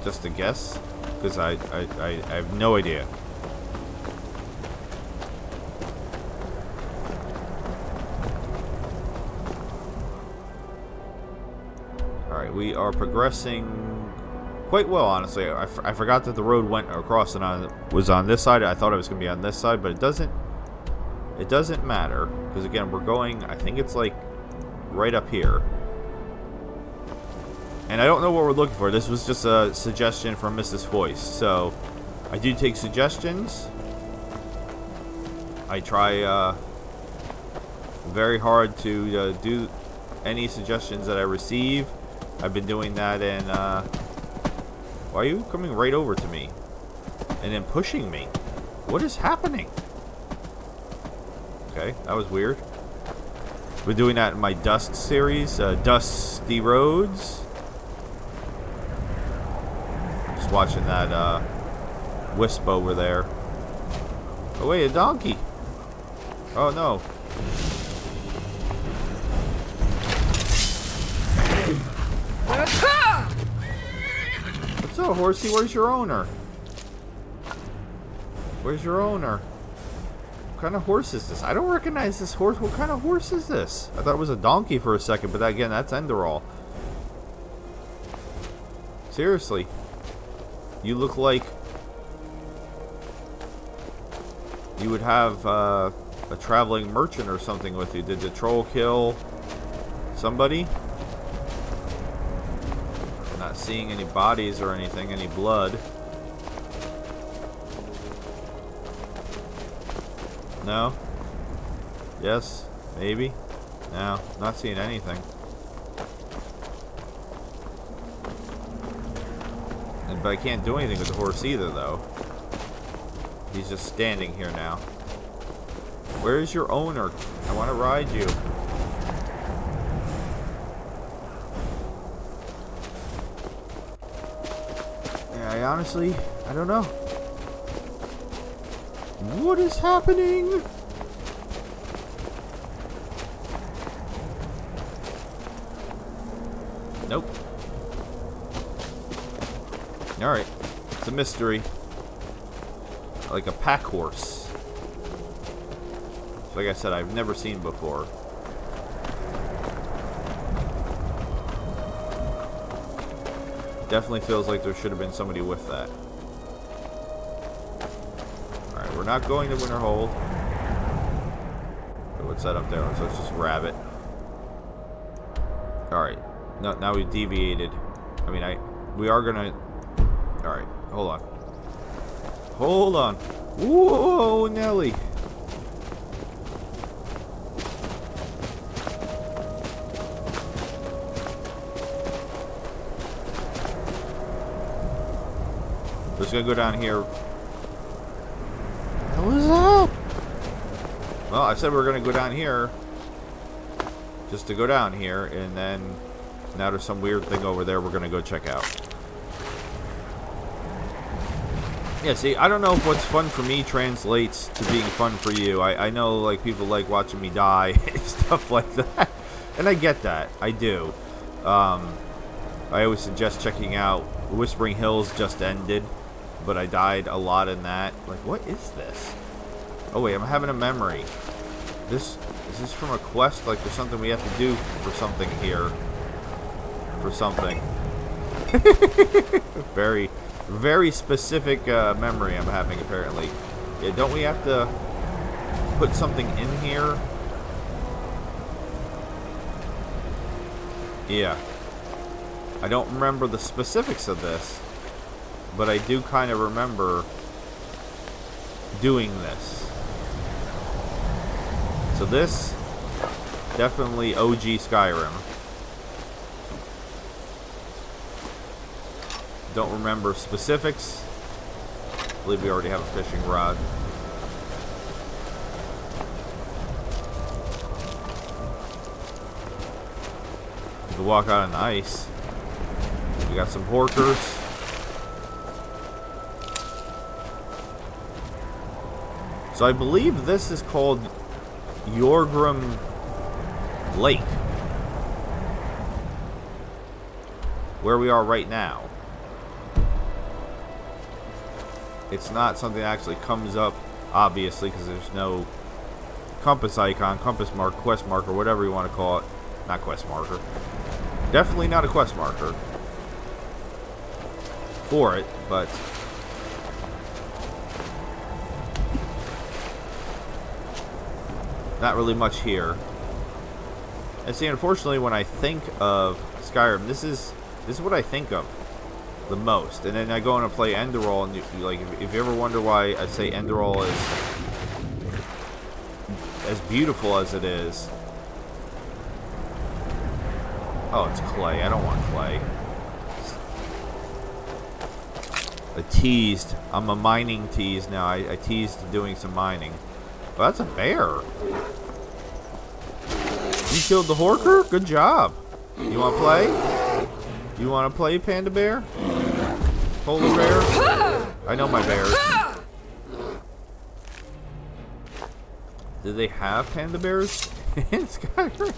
Just a guess, because I have no idea. Alright, we are progressing quite well, honestly. I forgot that the road went across and was on this side. I thought it was going to be on this side, but it doesn't matter, because again, we're going, I think it's like right up here. And I don't know what we're looking for. This was just a suggestion from Mrs. Voice, so I do take suggestions. I try very hard to do any suggestions that I receive. I've been doing that in why are you coming right over to me? and then pushing me. What is happening? Okay, that was weird. We're doing that in my Dust series, Dusty Roads. Just watching that wisp over there. Oh wait, a donkey. Oh no. What's up, horsey? Where's your owner? Where's your owner? What kind of horse is this? I don't recognize this horse. What kind of horse is this? I thought it was a donkey for a second, but again, that's Enderall. Seriously. You look like you would have a traveling merchant or something with you. Did the troll kill somebody? I'm not seeing any bodies or anything, any blood. No? Yes? Maybe? No, not seeing anything. But I can't do anything with the horse either, though. He's just standing here now. Where is your owner? I want to ride you. Yeah, honestly, I don't know. What is happening? Nope. Alright. It's a mystery. Like a pack horse. Like I said, I've never seen before. Definitely feels like there should have been somebody with that. Alright, we're not going to Winterhold. What's that up there? So let's just grab it. Alright. No, now we've deviated. I mean, we are gonna... Alright, hold on. Hold on. Whoa, Nelly. Just gonna go down here. What was that? Well, I said we were gonna go down here. Just to go down here, and then now there's some weird thing over there we're gonna go check out. Yeah, see, I don't know if what's fun for me translates to being fun for you. I know, like, people like watching me die and stuff like that. And I get that. I do. I always suggest checking out Whispering Hills just ended, but I died a lot in that. Like, what is this? Oh, wait, I'm having a memory. Is this from a quest? Like, there's something we have to do for something here. For something. Very specific memory I'm having, apparently. Yeah, don't we have to put something in here? Yeah. I don't remember the specifics of this, but I do kind of remember doing this. So this, definitely OG Skyrim. Don't remember specifics. I believe we already have a fishing rod. You can walk out on the ice. We got some horkers. So I believe this is called Yorgrim Lake. Where we are right now. It's not something that actually comes up, obviously, because there's no compass icon, compass mark, quest marker, whatever you want to call it. Not quest marker. Definitely not a quest marker for it, but not really much here. And see, unfortunately, when I think of Skyrim, this is what I think of the most. And then I go on and play Enderall, and like, if you ever wonder why I say Enderall is as beautiful as it is. Oh, it's clay. I don't want clay. I teased. I'm a mining tease now. I teased doing some mining. Well, that's a bear. You killed the Horker? Good job. You want to play? You want to play, Panda Bear? Polar Bear? I know my bears. Do they have Panda Bears in Skyrim?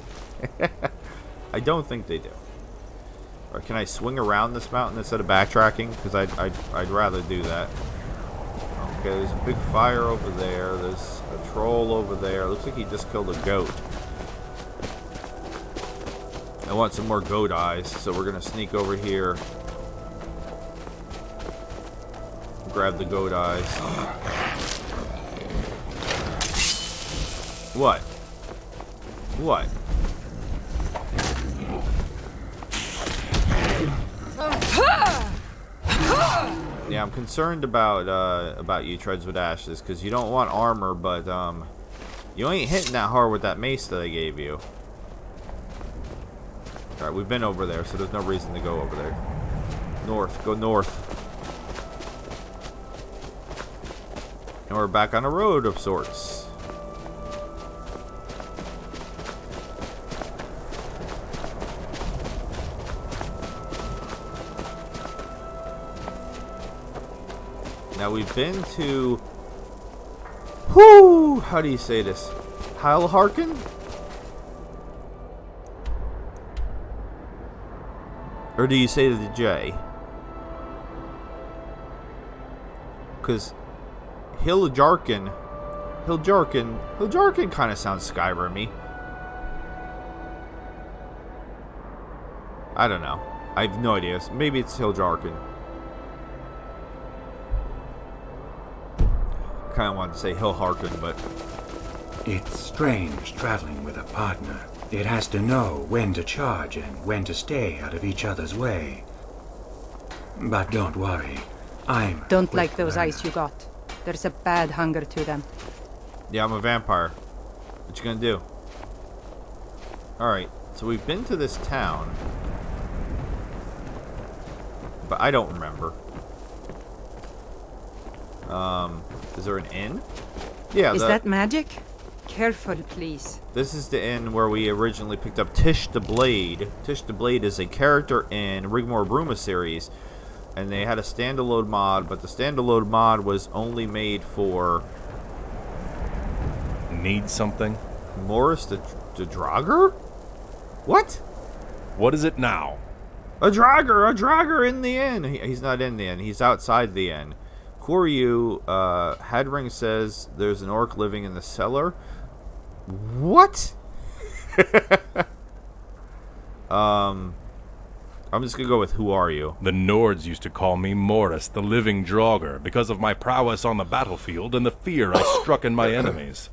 I don't think they do. Or can I swing around this mountain instead of backtracking? Because I'd rather do that. Okay, there's a big fire over there. There's a troll over there. Looks like he just killed a goat. I want some more goat eyes, so we're gonna sneak over here. Grab the goat eyes. What? What? Yeah, I'm concerned about you, Treads with Ashes, because you don't want armor, but you ain't hitting that hard with that mace that I gave you. Alright, we've been over there, so there's no reason to go over there. North, go north. And we're back on a road of sorts. Now we've been to... Whoo! How do you say this? Heilharken? Or do you say the J? Because Hiljarken kind of sounds Skyrim-y. I don't know. I have no idea. Maybe it's Hiljarken. I kind of wanted to say Hilharken, but... It's strange traveling with a partner. It has to know when to charge and when to stay out of each other's way. But don't worry. Don't like those eyes you got. There's a bad hunger to them. Yeah, I'm a vampire. What you gonna do? Alright, so we've been to this town. But I don't remember. Is there an inn? Yeah. Is that magic? Careful, please. This is the inn where we originally picked up Tish the Blade. Tish the Blade is a character in Rigmor Bruma series. And they had a standalone mod, but the standalone mod was only made for... Need something? Morris the Draugr? What? What is it now? A Draugr in the inn. He's not in the inn, he's outside the inn. Koryu, Hadring says there's an orc living in the cellar. What? I'm just gonna go with who are you? The Nords used to call me Morris, the living Draugr, because of my prowess on the battlefield and the fear I struck in my enemies.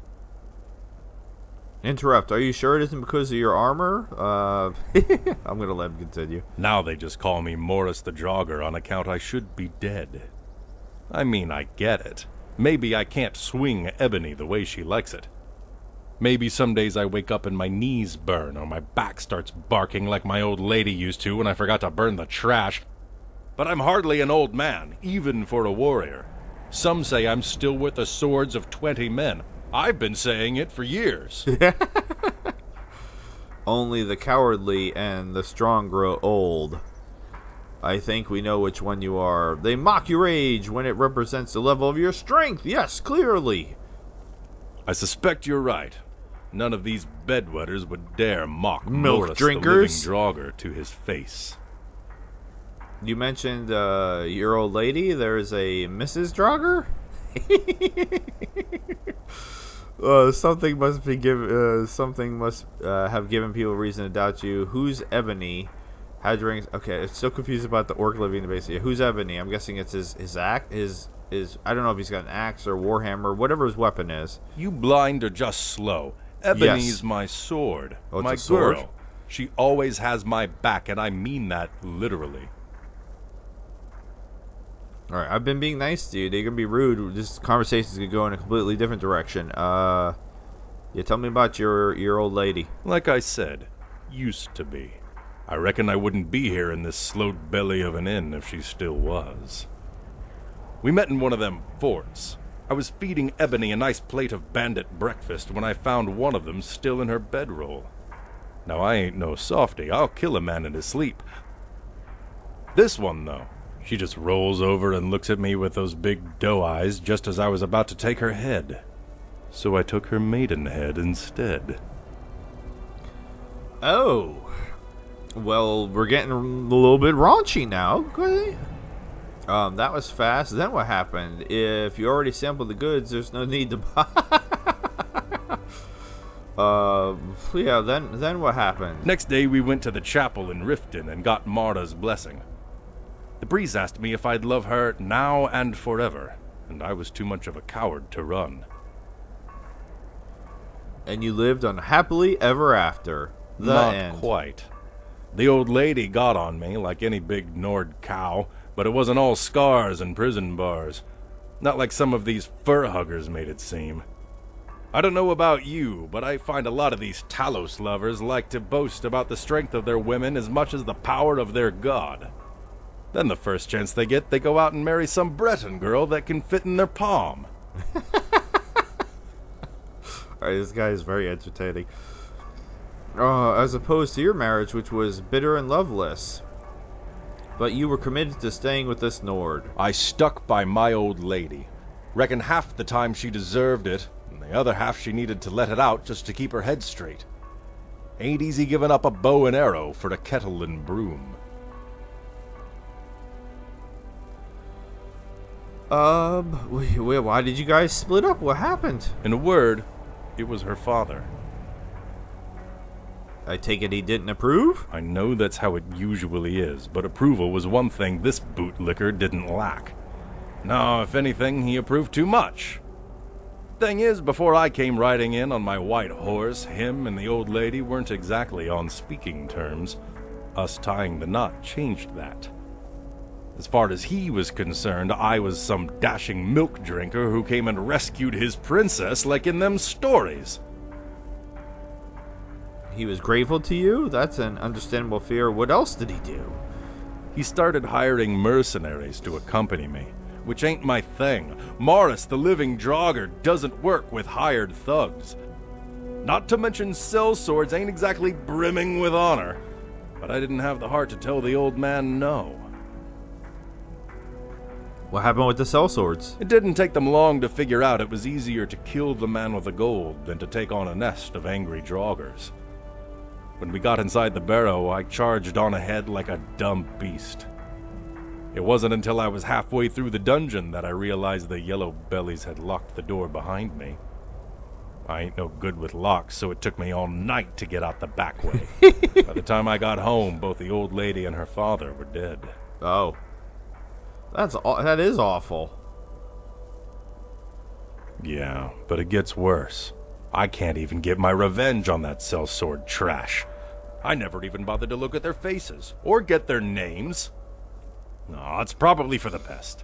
Interrupt. Are you sure it isn't because of your armor? I'm gonna let him continue. Now they just call me Morris the Draugr on account I should be dead. I mean, I get it. Maybe I can't swing Ebony the way she likes it. Maybe some days I wake up and my knees burn, or my back starts barking like my old lady used to when I forgot to burn the trash. But I'm hardly an old man, even for a warrior. Some say I'm still with the swords of 20 men. I've been saying it for years. Only the cowardly and the strong grow old. I think we know which one you are. They mock your age when it represents the level of your strength. Yes, clearly. I suspect you're right. None of these bedwetters would dare mock Milk Morris drinkers. the living Draugr to his face. You mentioned your old lady. There's a Mrs. Draugr? Something must be have given people reason to doubt you. Who's Ebony? Hadring. Okay, it's so confused about the orc living in the base. Who's Ebony? I'm guessing it's his axe. I don't know if he's got an axe or warhammer, whatever his weapon is. You blind or just slow. Ebony's Yes. my sword. Oh, it's my a sword? girl. She always has my back, and I mean that literally. Alright, I've been being nice to you. They're gonna be rude. This conversation's gonna go in a completely different direction. Yeah, tell me about your old lady. Like I said, used to be. I reckon I wouldn't be here in this slow belly of an inn if she still was. We met in one of them forts. I was feeding Ebony a nice plate of bandit breakfast when I found one of them still in her bedroll. Now, I ain't no softy. I'll kill a man in his sleep. This one, though, she just rolls over and looks at me with those big doe eyes just as I was about to take her head. So I took her maiden head instead. Oh. Well, we're getting a little bit raunchy now. Okay. That was fast. Then what happened? If you already sampled the goods, there's no need to buy. Yeah, then what happened? Next day, we went to the chapel in Riften and got Marta's blessing. The breeze asked me if I'd love her now and forever, and I was too much of a coward to run. And you lived unhappily ever after. The Not end. quite. The old lady got on me like any big Nord cow, but it wasn't all scars and prison bars. Not like some of these fur huggers made it seem. I don't know about you, but I find a lot of these Talos lovers like to boast about the strength of their women as much as the power of their god. Then the first chance they get, they go out and marry some Breton girl that can fit in their palm. Alright, this guy is very entertaining. As opposed to your marriage, which was bitter and loveless. But you were committed to staying with this Nord. I stuck by my old lady. Reckon half the time she deserved it, and the other half she needed to let it out just to keep her head straight. Ain't easy giving up a bow and arrow for a kettle and broom. Why did you guys split up? What happened? In a word, it was her father. I take it he didn't approve? I know that's how it usually is, but approval was one thing this bootlicker didn't lack. No, if anything, he approved too much. Thing is, before I came riding in on my white horse, him and the old lady weren't exactly on speaking terms. Us tying the knot changed that. As far as he was concerned, I was some dashing milk drinker who came and rescued his princess like in them stories. He was grateful to you? That's an understandable fear. What else did he do? He started hiring mercenaries to accompany me, which ain't my thing. Morris, the living Draugr, doesn't work with hired thugs. Not to mention sellswords ain't exactly brimming with honor, but I didn't have the heart to tell the old man no. What happened with the sellswords? It didn't take them long to figure out it was easier to kill the man with the gold than to take on a nest of angry Draugrs. When we got inside the barrow, I charged on ahead like a dumb beast. It wasn't until I was halfway through the dungeon that I realized the yellow bellies had locked the door behind me. I ain't no good with locks, so it took me all night to get out the back way. By the time I got home, both the old lady and her father were dead. Oh. That is awful. Yeah, but it gets worse. I can't even get my revenge on that sellsword trash. I never even bothered to look at their faces, or get their names. No, it's probably for the best.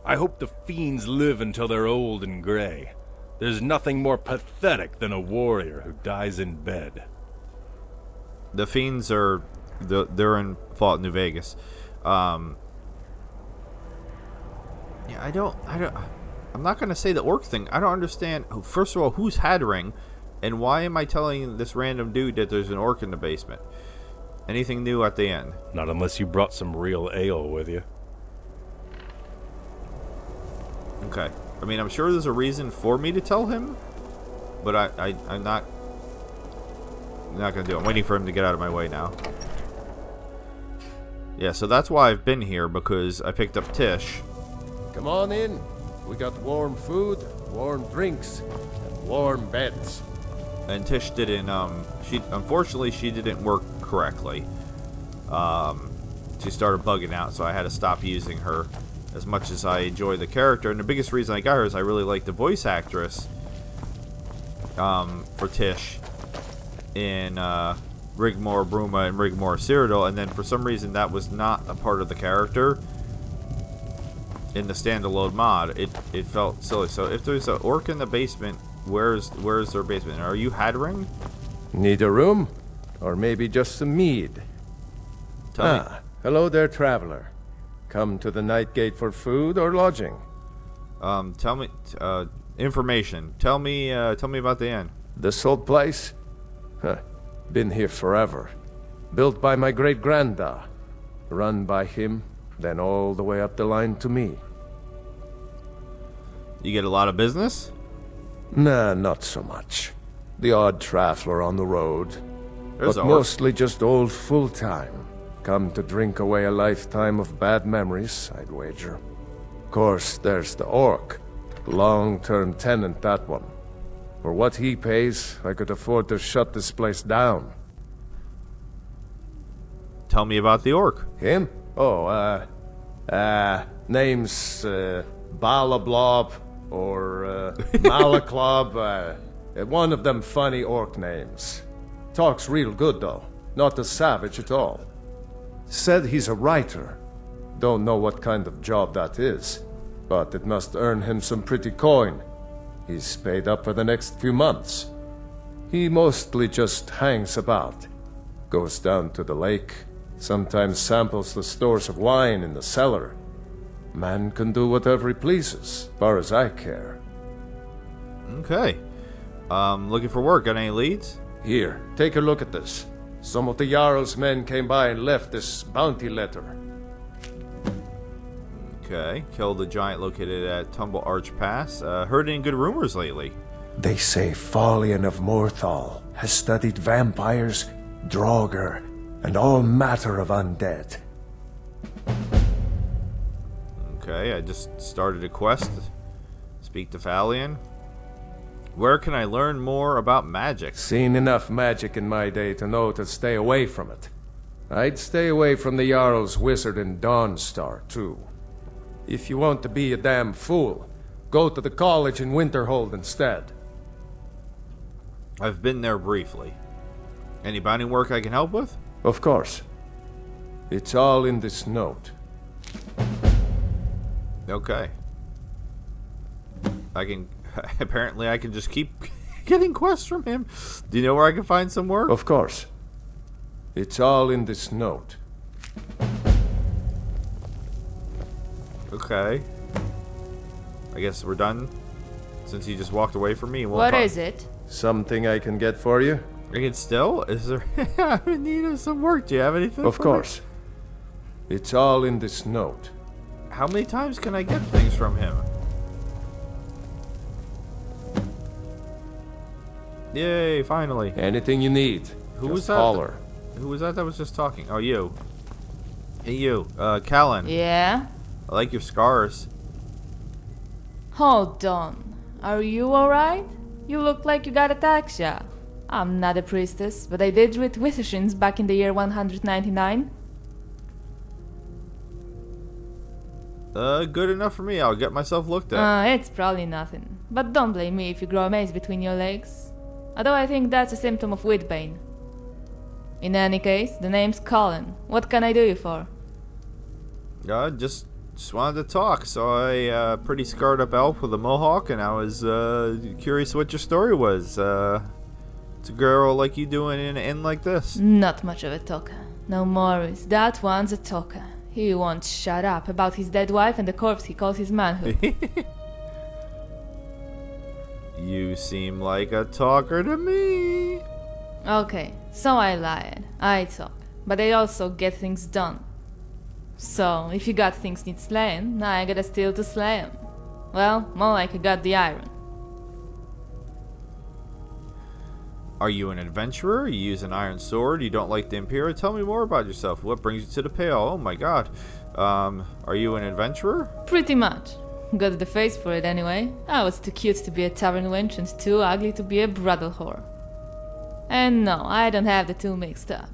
I hope the fiends live until they're old and gray. There's nothing more pathetic than a warrior who dies in bed. The fiends they're in Fallout New Vegas. Yeah, I'm not gonna say the orc thing. I don't understand. First of all, who's Hattering, and why am I telling this random dude that there's an orc in the basement? Anything new at the end? Not unless you brought some real ale with you. Okay. I mean, I'm sure there's a reason for me to tell him, but I'm not gonna do it. I'm waiting for him to get out of my way now. Yeah, so that's why I've been here, because I picked up Tish. Come on in. We got warm food, warm drinks, and warm beds. And Tish didn't, unfortunately, she didn't work correctly. She started bugging out, so I had to stop using her. As much as I enjoy the character, and the biggest reason I got her is I really like the voice actress for Tish in Rigmor Bruma and Rigmor Cyrodiil, and then for some reason that was not a part of the character in the standalone mod. It felt silly. So if there's an orc in the basement, where's their basement? Are you Hattering? Need a room? Or maybe just some mead? Tell me. Hello there, traveler. Come to the Night Gate for food or lodging? Tell me, information. Tell me about the inn. This old place? Huh. Been here forever. Built by my great-granda. Run by him, then all the way up the line to me. You get a lot of business? Nah, not so much. The odd traveler on the road. There's but a horse. Mostly just old full-time. Come to drink away a lifetime of bad memories, I'd wager. Of course, there's the orc. Long-term tenant, that one. For what he pays, I could afford to shut this place down. Tell me about the orc. Him? Oh, name's, Balablob, or, Malaklob, one of them funny orc names. Talks real good, though. Not a savage at all. Said he's a writer. Don't know what kind of job that is, but it must earn him some pretty coin. He's paid up for the next few months. He mostly just hangs about. Goes down to the lake, sometimes samples the stores of wine in the cellar. Man can do whatever he pleases, far as I care. Okay. Looking for work. Got any leads? Here, take a look at this. Some of the Jarl's men came by and left this bounty letter. Okay. Killed a giant located at Tumble Arch Pass. Heard any good rumors lately? They say Falion of Morthal has studied vampires, Draugr, and all matter of undead. Okay, I just started a quest. Speak to Falion. Where can I learn more about magic? Seen enough magic in my day to know to stay away from it. I'd stay away from the Jarl's Wizard and Dawnstar, too. If you want to be a damn fool, go to the college in Winterhold instead. I've been there briefly. Any binding work I can help with? Of course. It's all in this note. Okay. I can... Apparently I can just keep getting quests from him. Do you know where I can find some work? Of course. It's all in this note. Okay. I guess we're done. Since he just walked away from me. What is it? Something I can get for you? I can still? Is there... I'm in need of some work. Do you have anything Of for course. me? It's all in this note. How many times can I get things from him? Yay, finally. Anything you need. Who just was that? Holler. Who was that was just talking? Oh, you. Hey, you. Callan. Yeah? I like your scars. Hold on. Are you alright? You look like you got ataxia. I'm not a priestess, but I did read Withershins back in the year 199. Good enough for me. I'll get myself looked at. It's probably nothing. But don't blame me if you grow a maze between your legs. Although I think that's a symptom of wheat pain. In any case, the name's Colin. What can I do you for? Just wanted to talk. Saw a pretty scarred up elf with a mohawk, and I was curious what your story was. It's a girl like you doing in an inn like this. Not much of a talker. No, Morris, that one's a talker. He won't shut up about his dead wife and the corpse he calls his manhood. You seem like a talker to me. Okay, so I lied. I talk. But I also get things done. So, if you got things need slaying, I gotta steal to slay 'em. Well, more like I got the iron. Are you an adventurer? You use an iron sword? You don't like the Imperial? Tell me more about yourself. What brings you to the Pale? Oh my god. Are you an adventurer? Pretty much. Got the face for it anyway. I was too cute to be a tavern wench and too ugly to be a brothel whore. And no, I don't have the two mixed up.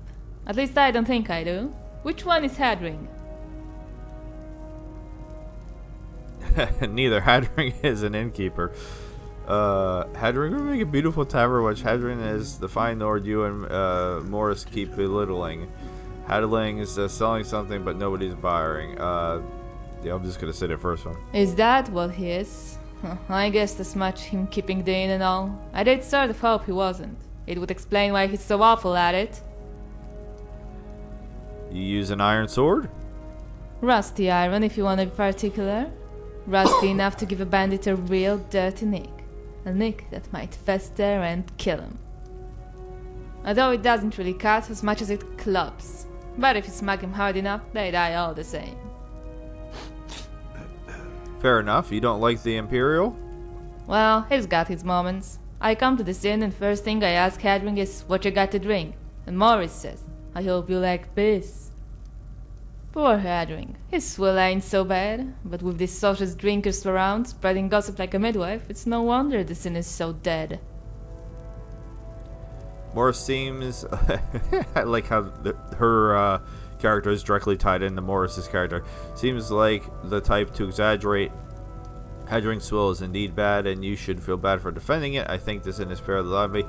At least I don't think I do. Which one is Hadring? Neither. Hadring is an innkeeper. Hadring would make a beautiful tavern, which Hadring is the fine lord you and Morris keep belittling. Hadling is selling something, but nobody's buying. Yeah, I'm just gonna say the first one. Is that what he is? I guess that's much him keeping the inn and all. I did sort of hope he wasn't. It would explain why he's so awful at it. You use an iron sword? Rusty iron, if you want to be particular. Rusty enough to give a bandit a real dirty nick. A nick that might fester and kill him. Although it doesn't really cut as much as it clubs. But if you smack him hard enough, they die all the same. Fair enough. You don't like the Imperial? Well, he's got his moments. I come to this inn and first thing I ask Hadwin is, what you got to drink? And Morris says, I hope you like piss. Poor Hadwin. His swill ain't so bad, but with these socialist drinkers around, spreading gossip like a midwife, it's no wonder this inn is so dead. Morris seems... I like how her character is directly tied into Morris's character. Seems like the type to exaggerate. Hadwin's swill is indeed bad, and you should feel bad for defending it. I think this inn is fairly lively.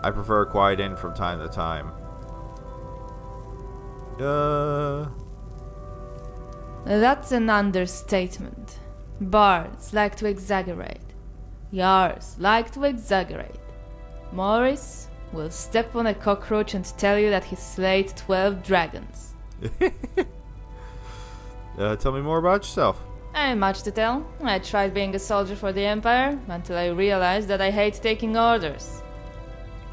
I prefer a quiet inn from time to time. That's an understatement. Bards like to exaggerate. Yars like to exaggerate. Morris will step on a cockroach and tell you that he slayed 12 dragons. Tell me more about yourself. Ain't much to tell. I tried being a soldier for the Empire until I realized that I hate taking orders.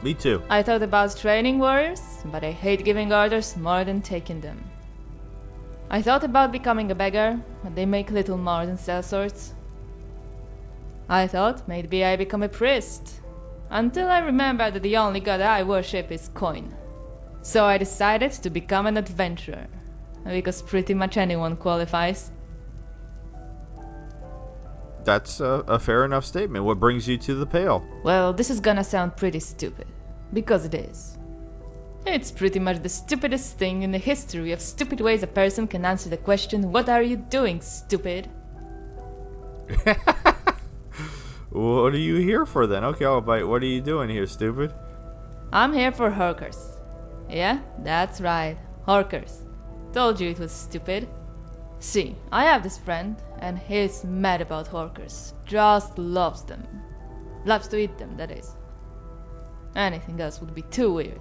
Me too. I thought about training warriors, but I hate giving orders more than taking them. I thought about becoming a beggar, but they make little more than sell swords. I thought maybe I become a priest, until I remembered that the only god I worship is coin. So I decided to become an adventurer, because pretty much anyone qualifies. That's a fair enough statement. What brings you to the Pale? Well, this is gonna sound pretty stupid, because it is. It's pretty much the stupidest thing in the history of stupid ways a person can answer the question, what are you doing, stupid? What are you here for then? Okay, I'll bite. What are you doing here, stupid? I'm here for Horkers. Yeah, that's right, Horkers. Told you it was stupid. See, I have this friend, and he's mad about Horkers. Just loves them. Loves to eat them, that is. Anything else would be too weird.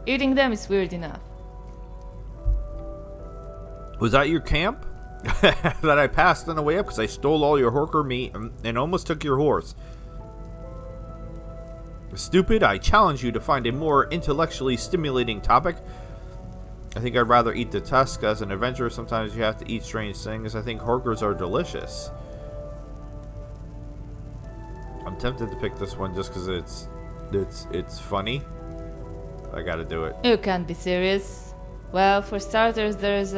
Eating them is weird enough. Was that your camp? That I passed on the way up because I stole all your Horker meat and almost took your horse. Stupid, I challenge you to find a more intellectually stimulating topic. I think I'd rather eat the tusk. As an adventurer, sometimes you have to eat strange things. I think Horkers are delicious. I'm tempted to pick this one just because it's funny. I gotta do it. You can't be serious. Well, for starters, there's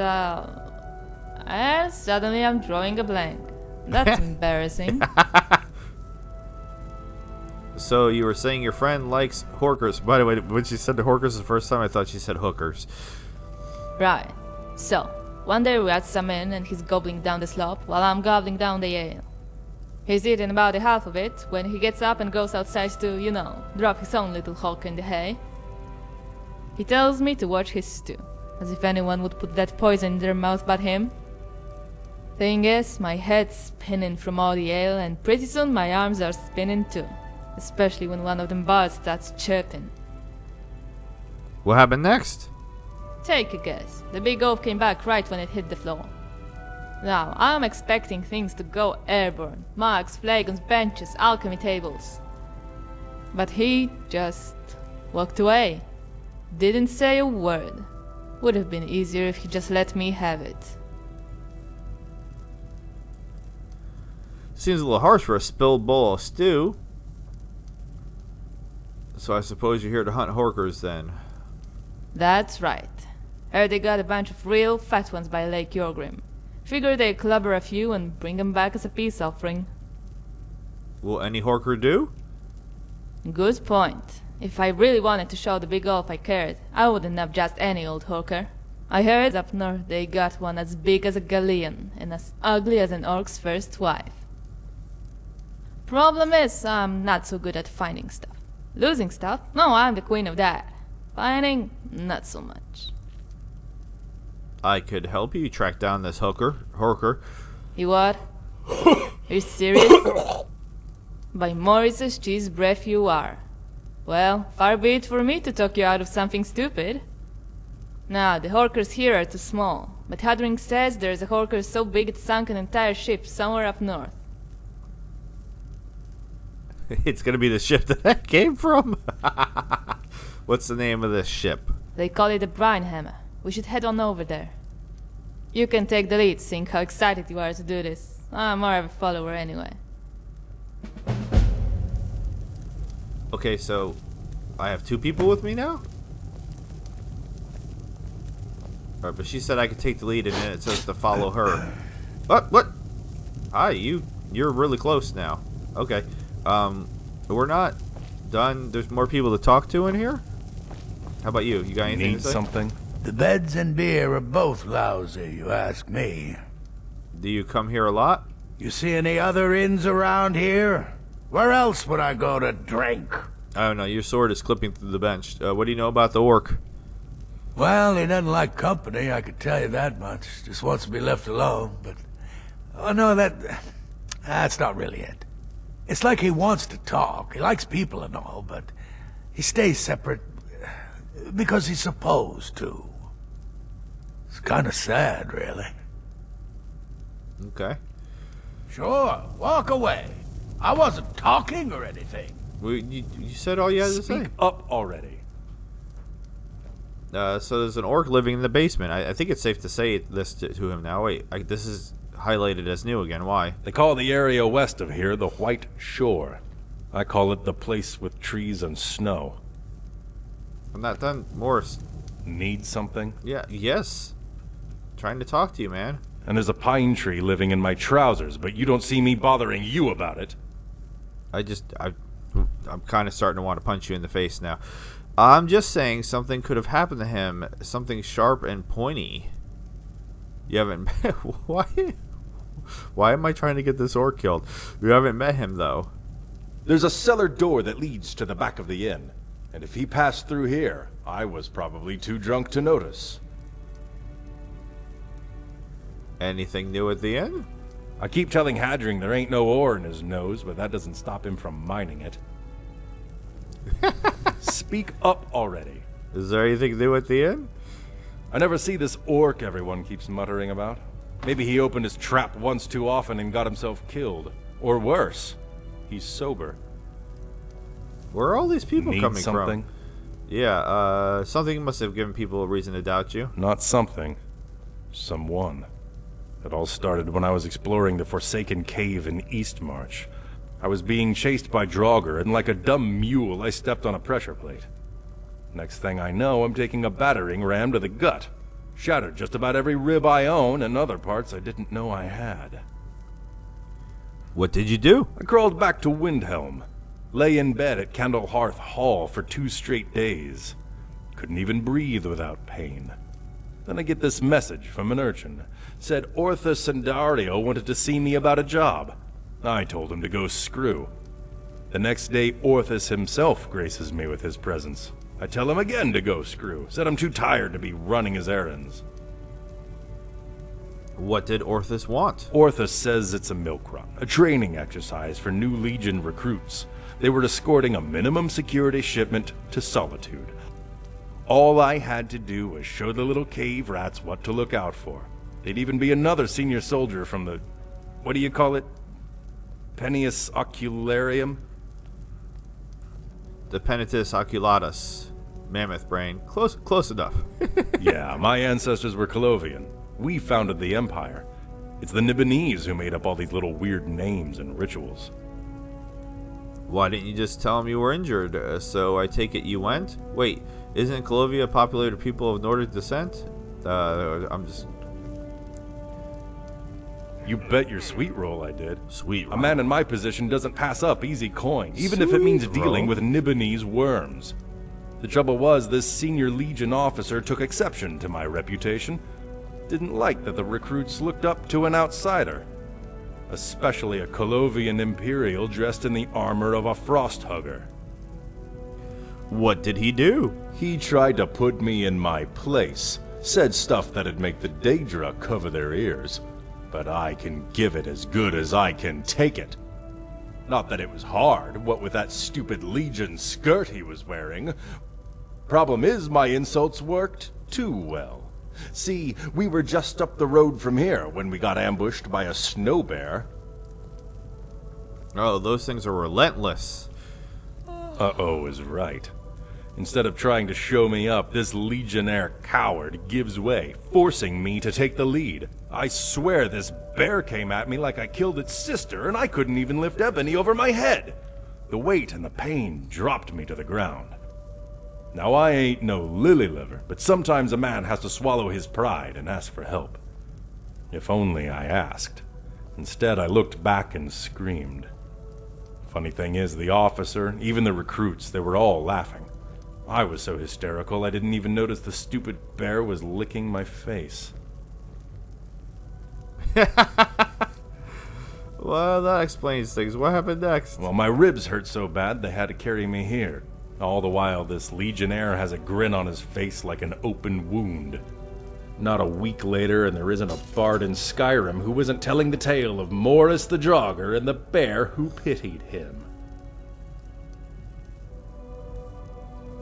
suddenly I'm drawing a blank. That's embarrassing. So you were saying your friend likes Horkers. By the way, when she said the Horkers the first time, I thought she said hookers. Right. So, one day we're at some inn and he's gobbling down the slop while I'm gobbling down the ale. He's eaten about a half of it when he gets up and goes outside to, drop his own little hawk in the hay. He tells me to watch his stew, as if anyone would put that poison in their mouth but him. Thing is, my head's spinning from all the ale, and pretty soon my arms are spinning too, especially when one of them bards starts chirping. What happened next? Take a guess. The big oaf came back right when it hit the floor. Now, I'm expecting things to go airborne. Mugs, flagons, benches, alchemy tables. But he just walked away. Didn't say a word. Would have been easier if he just let me have it. Seems a little harsh for a spilled bowl of stew. So I suppose you're here to hunt Horkers then. That's right. Heard they got a bunch of real fat ones by Lake Yorgrim. Figured they'd clubber a few and bring them back as a peace offering. Will any Horker do? Good point. If I really wanted to show the big oaf I cared, I wouldn't have just any old Horker. I heard up north they got one as big as a galleon and as ugly as an orc's first wife. Problem is, I'm not so good at finding stuff. Losing stuff? No, I'm the queen of that. Finding? Not so much. I could help you track down this Horker. You what? Are you serious? By Morris's cheese breath you are. Well, far be it for me to talk you out of something stupid. Now, the Horkers here are too small, but Hadring says there's a Horker so big it sunk an entire ship somewhere up north. It's gonna be the ship that came from? What's the name of this ship? They call it the Brine Hammer. We should head on over there. You can take the lead, seeing how excited you are to do this. I'm more of a follower anyway. Okay, so I have 2 people with me now? Alright, but she said I could take the lead and then it says to follow her. What? Hi, you're really close now. Okay. We're not done. There's more people to talk to in here? How about you? You got anything to say? Need something? The beds and beer are both lousy, you ask me. Do you come here a lot? You see any other inns around here? Where else would I go to drink? I don't know. Your sword is clipping through the bench. What do you know about the orc? Well, he doesn't like company, I could tell you that much. Just wants to be left alone, but... Oh, no, that's not really it. It's like he wants to talk. He likes people and all, but he stays separate because he's supposed to. It's kind of sad, really. Okay. Sure, walk away. I wasn't talking or anything. Well, you said all you had to say. Speak up already. So there's an orc living in the basement. I think it's safe to say this to him now. Wait, this is highlighted as new again. Why? They call the area west of here the White Shore. I call it the place with trees and snow. I'm not done, Morris. Need something? Yeah, yes. Trying to talk to you, man. And there's a pine tree living in my trousers, but you don't see me bothering you about it. I'm kind of starting to want to punch you in the face now. I'm just saying something could have happened to him. Something sharp and pointy. You haven't met... Why am I trying to get this orc killed? You haven't met him, though. There's a cellar door that leads to the back of the inn. And if he passed through here, I was probably too drunk to notice. Anything new at the inn? I keep telling Hadring there ain't no ore in his nose, but that doesn't stop him from mining it. Speak up already. Is there anything new at the inn? I never see this orc everyone keeps muttering about. Maybe he opened his trap once too often and got himself killed. Or worse, he's sober. Where are all these people Need coming something? from? Yeah, something must have given people a reason to doubt you. Not something. Someone. It all started when I was exploring the Forsaken Cave in Eastmarch. I was being chased by Draugr, and like a dumb mule, I stepped on a pressure plate. Next thing I know, I'm taking a battering ram to the gut. Shattered just about every rib I own, and other parts I didn't know I had. What did you do? I crawled back to Windhelm. Lay in bed at Candlehearth Hall for 2 straight days. Couldn't even breathe without pain. Then I get this message from an urchin. Said Orthus and Dario wanted to see me about a job. I told him to go screw. The next day, Orthus himself graces me with his presence. I tell him again to go screw. Said I'm too tired to be running his errands. What did Orthus want? Orthus says it's a milk run, a training exercise for new Legion recruits. They were escorting a minimum security shipment to Solitude. All I had to do was show the little cave rats what to look out for. They'd even be another senior soldier from the... what do you call it? Penius Ocularium? The Penitus Oculatus. Mammoth brain. Close enough. Yeah, my ancestors were Colovian. We founded the Empire. It's the Nibonese who made up all these little weird names and rituals. Why didn't you just tell him you were injured? So I take it you went? Wait, isn't Calovia a populated people of Nordic descent? I'm just... You bet your sweet roll I did. Sweet roll. A man in my position doesn't pass up easy coin, even if it means dealing with Nibonese worms. The trouble was, this senior Legion officer took exception to my reputation. Didn't like that the recruits looked up to an outsider. Especially a Colovian Imperial dressed in the armor of a Frosthugger. What did he do? He tried to put me in my place. Said stuff that'd make the Daedra cover their ears. But I can give it as good as I can take it. Not that it was hard, what with that stupid Legion skirt he was wearing. Problem is, my insults worked. too well. See, we were just up the road from here when we got ambushed by a snow bear. Oh, those things are relentless. Uh-oh is right. Instead of trying to show me up, this Legionnaire coward gives way, forcing me to take the lead. I swear this bear came at me like I killed its sister, and I couldn't even lift Ebony over my head. The weight and the pain dropped me to the ground. Now I ain't no lily liver, but sometimes a man has to swallow his pride and ask for help. If only I asked. Instead, I looked back and screamed. Funny thing is, the officer, even the recruits, they were all laughing. I was so hysterical I didn't even notice the stupid bear was licking my face. Well, that explains things. What happened next? Well, my ribs hurt so bad they had to carry me here. All the while, this Legionnaire has a grin on his face like an open wound. Not a week later, and there isn't a bard in Skyrim who isn't telling the tale of Morris the Draugr and the bear who pitied him.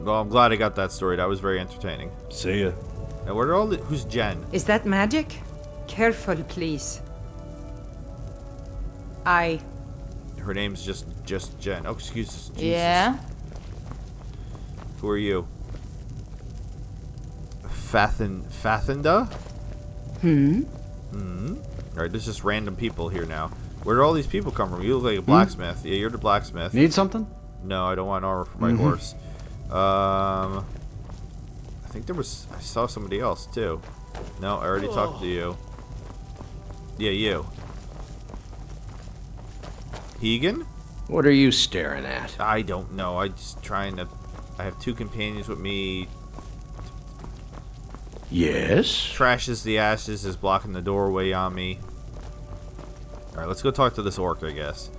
Well, I'm glad I got that story. That was very entertaining. See ya. Now, where are all the... Who's Jen? Is that magic? Careful, please. Her name's just Jen. Oh, excuse us. Jesus. Yeah? Who are you? Fathinda? Alright, there's just random people here now. Where do all these people come from? You look like a blacksmith. Yeah, you're the blacksmith. Need something? No, I don't want armor for my horse. I think there was... I saw somebody else, too. No, I already talked to you. Yeah, you. Hegan? What are you staring at? I don't know. I just trying to... I have two companions with me. Yes? Trashes the Ashes is blocking the doorway on me. Alright, let's go talk to this orc, I guess.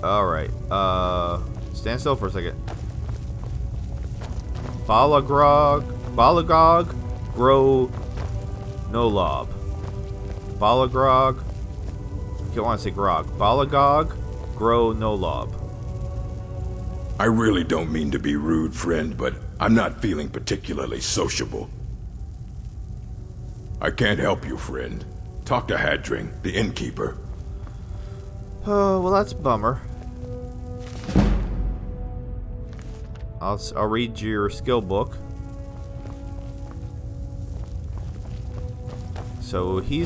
Alright, stand still for a second. Balagog, grow no lob. Balagog, I don't want to say grog. Balagog, grow no lob. I really don't mean to be rude, friend, but I'm not feeling particularly sociable. I can't help you, friend. Talk to Hadring, the innkeeper. Oh, well, that's a bummer. I'll read your skill book. So we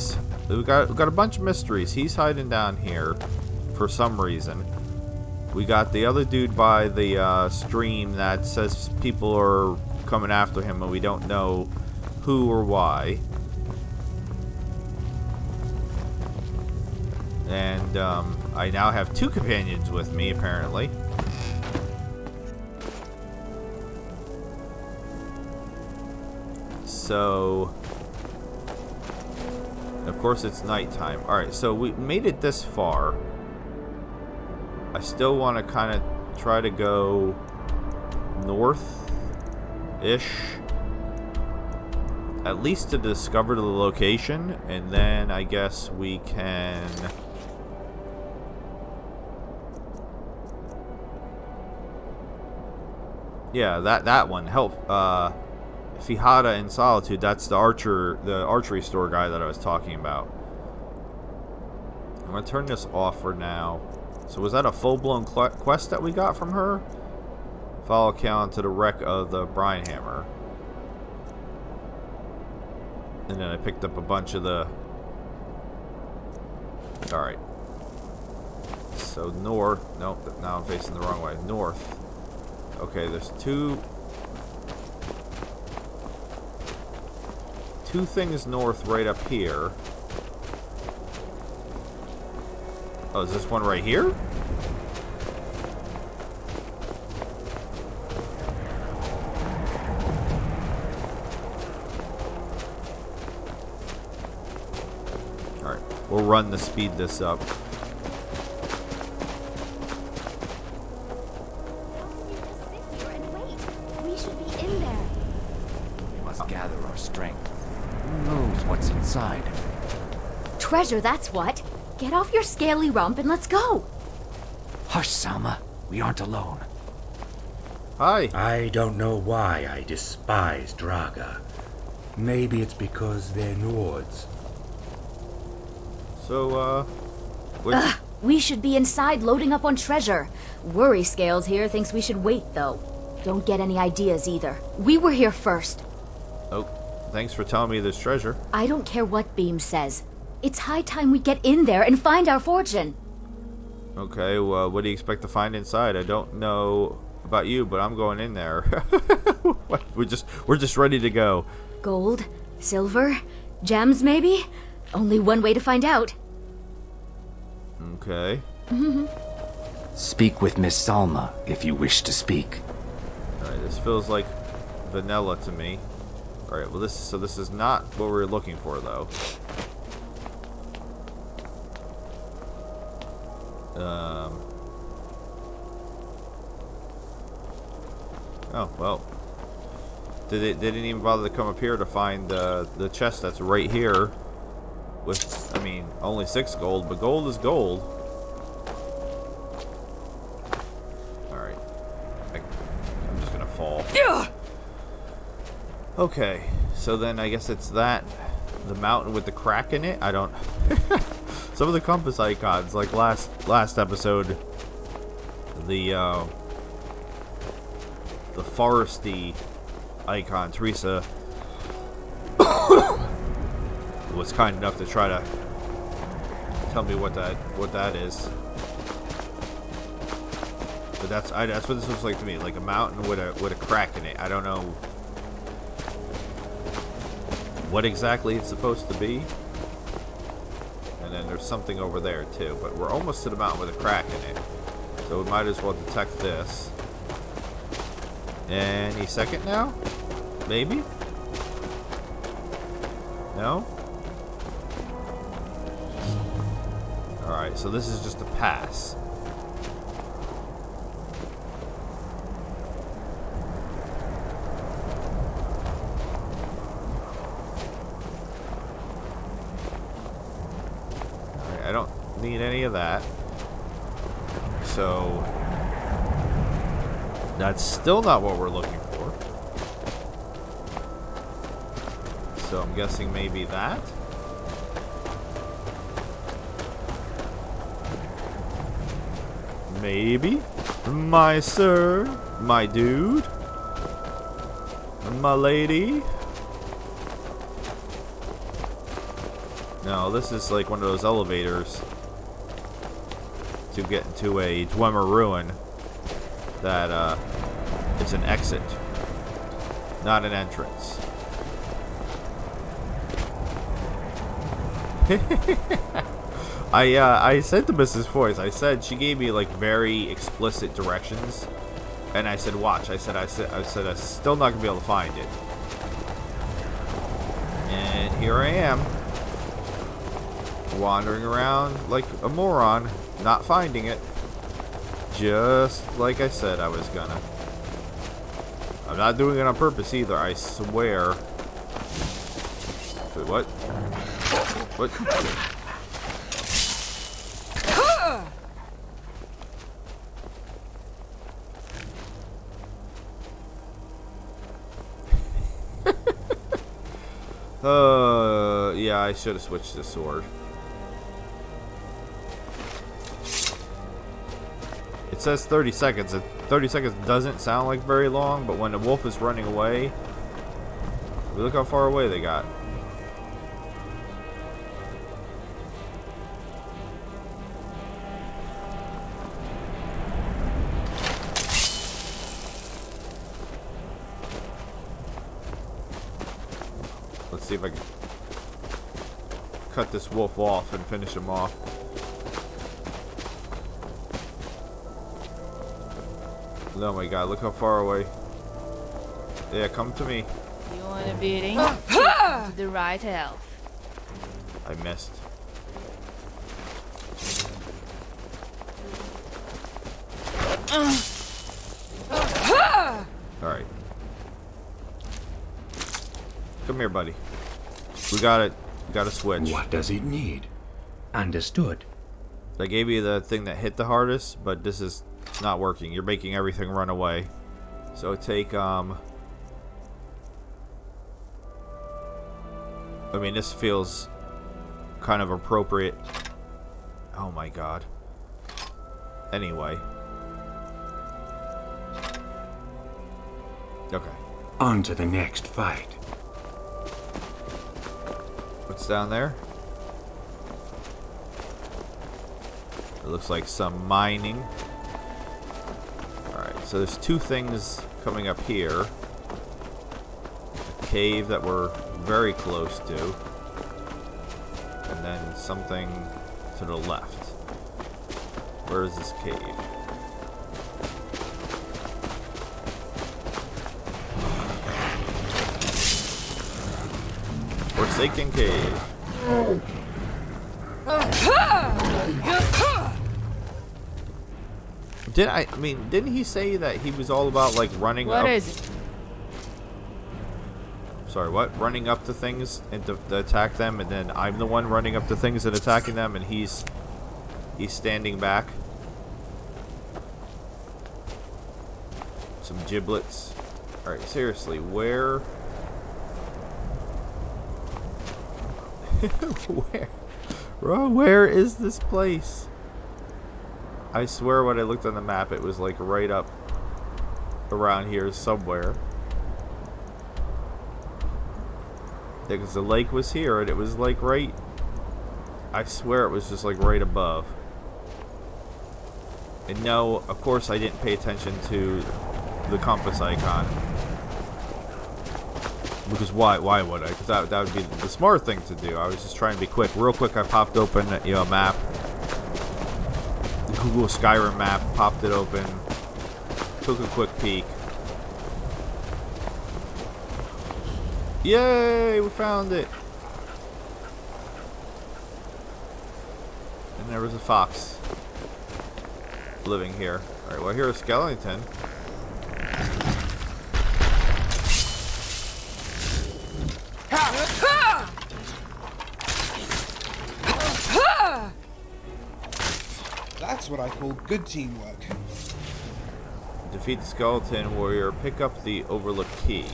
got a bunch of mysteries. He's hiding down here for some reason. We got the other dude by the stream that says people are coming after him and we don't know who or why. And I now have two companions with me, apparently. So, of course it's nighttime. Alright, so we made it this far. I still want to kind of try to go north-ish. At least to discover the location, and then I guess we can... Yeah, that one. Help. Fijada in Solitude, that's the archery store guy that I was talking about. I'm going to turn this off for now. So was that a full-blown quest that we got from her? Follow Callan to the wreck of the Brine Hammer. And then I picked up a bunch of the... Alright. So north... Nope, now I'm facing the wrong way. North. Okay, there's two things north right up here. Oh, is this one right here? Alright, we'll run to speed this up. We should be in there. We must gather our strength. Who knows what's inside? Treasure, that's what. Get off your scaly rump and let's go. Hush, Salma. We aren't alone. Hi. I don't know why I despise Draga. Maybe it's because they're Nords. So, Ugh, we should be inside loading up on treasure. Worry Scales here thinks we should wait, though. Don't get any ideas either. We were here first. Oh, thanks for telling me there's treasure. I don't care what Beam says. It's high time we get in there and find our fortune. Okay, well, what do you expect to find inside? I don't know about you, but I'm going in there. we're just ready to go. Gold? Silver? Gems, maybe? Only one way to find out. Okay. Speak with Miss Salma if you wish to speak. Alright, this feels like vanilla to me. Alright, well this is not what we're looking for though. Oh, well. They didn't even bother to come up here to find the chest that's right here. With, I mean, only 6 gold, but gold is gold. Alright. I'm just gonna fall. Okay, so then I guess it's that. The mountain with the crack in it? I don't... Some of the compass icons, like last episode, the foresty icon, Teresa was kind enough to try to tell me what that is. But that's what this looks like to me, like a mountain with a crack in it. I don't know what exactly it's supposed to be. And then there's something over there too, but we're almost to the mountain with a crack in it, so we might as well detect this. Any second now? Maybe? No? Alright, so this is just a pass. Alright, I don't need any of that. So that's still not what we're looking for. So I'm guessing maybe that. Maybe. My sir, my dude, my lady. No, this is like one of those elevators to get into a Dwemer ruin. That it's an exit, not an entrance. I said to Mrs. Foyce, I said, she gave me like very explicit directions, and I said, watch. I said I'm still not gonna be able to find it. And here I am, wandering around like a moron, not finding it. Just like I said I was gonna. I'm not doing it on purpose either, I swear. Wait, what? What? Yeah, I should have switched the sword. It says 30 seconds. 30 seconds doesn't sound like very long, but when the wolf is running away, look how far away they got. Let's see if I can cut this wolf off and finish him off. Oh my god, look how far away. Yeah, come to me. You want a beating? To the right elf. I missed. Alright. Come here, buddy. We got it. We got a switch. What does it need? Understood. I gave you the thing that hit the hardest, but this is it's not working. You're making everything run away. So take, I mean, this feels kind of appropriate. Oh my god. Anyway. Okay. On to the next fight. What's down there? It looks like some mining. Alright, so there's two things coming up here. A cave that we're very close to. And then something to the left. Where is this cave? Forsaken cave. Didn't he say that he was all about like running up? What is it? Sorry, what? Running up to things and to attack them, and then I'm the one running up to things and attacking them, and he's standing back. Some giblets. All right, seriously, where? Where? Bro, where is this place? I swear when I looked on the map, it was like right up around here somewhere. Because the lake was here and it was like right, I swear it was just like right above. And no, of course I didn't pay attention to the compass icon. Because why would I? Because that would be the smart thing to do. I was just trying to be quick. Real quick, I popped open, a map. The Google Skyrim map, popped it open. Took a quick peek. Yay, we found it. And there was a fox living here. Alright, well, here's a skeleton. That's what I call good teamwork. Defeat the skeleton warrior. Pick up the overlooked key.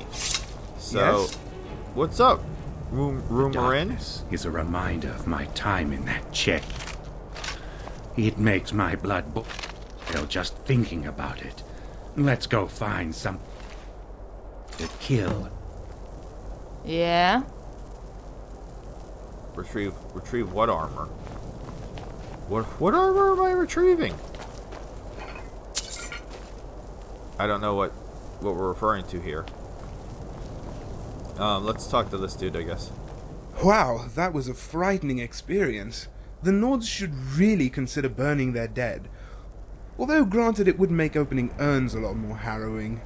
So, yes? What's up, Roomerin? Is a reminder of my time in that check. It makes my blood boil just thinking about it. Let's go find some to kill. Yeah? Retrieve what armor? What armor am I retrieving? I don't know what we're referring to here. Let's talk to this dude, I guess. Wow, that was a frightening experience. The Nords should really consider burning their dead. Although granted it would make opening urns a lot more harrowing.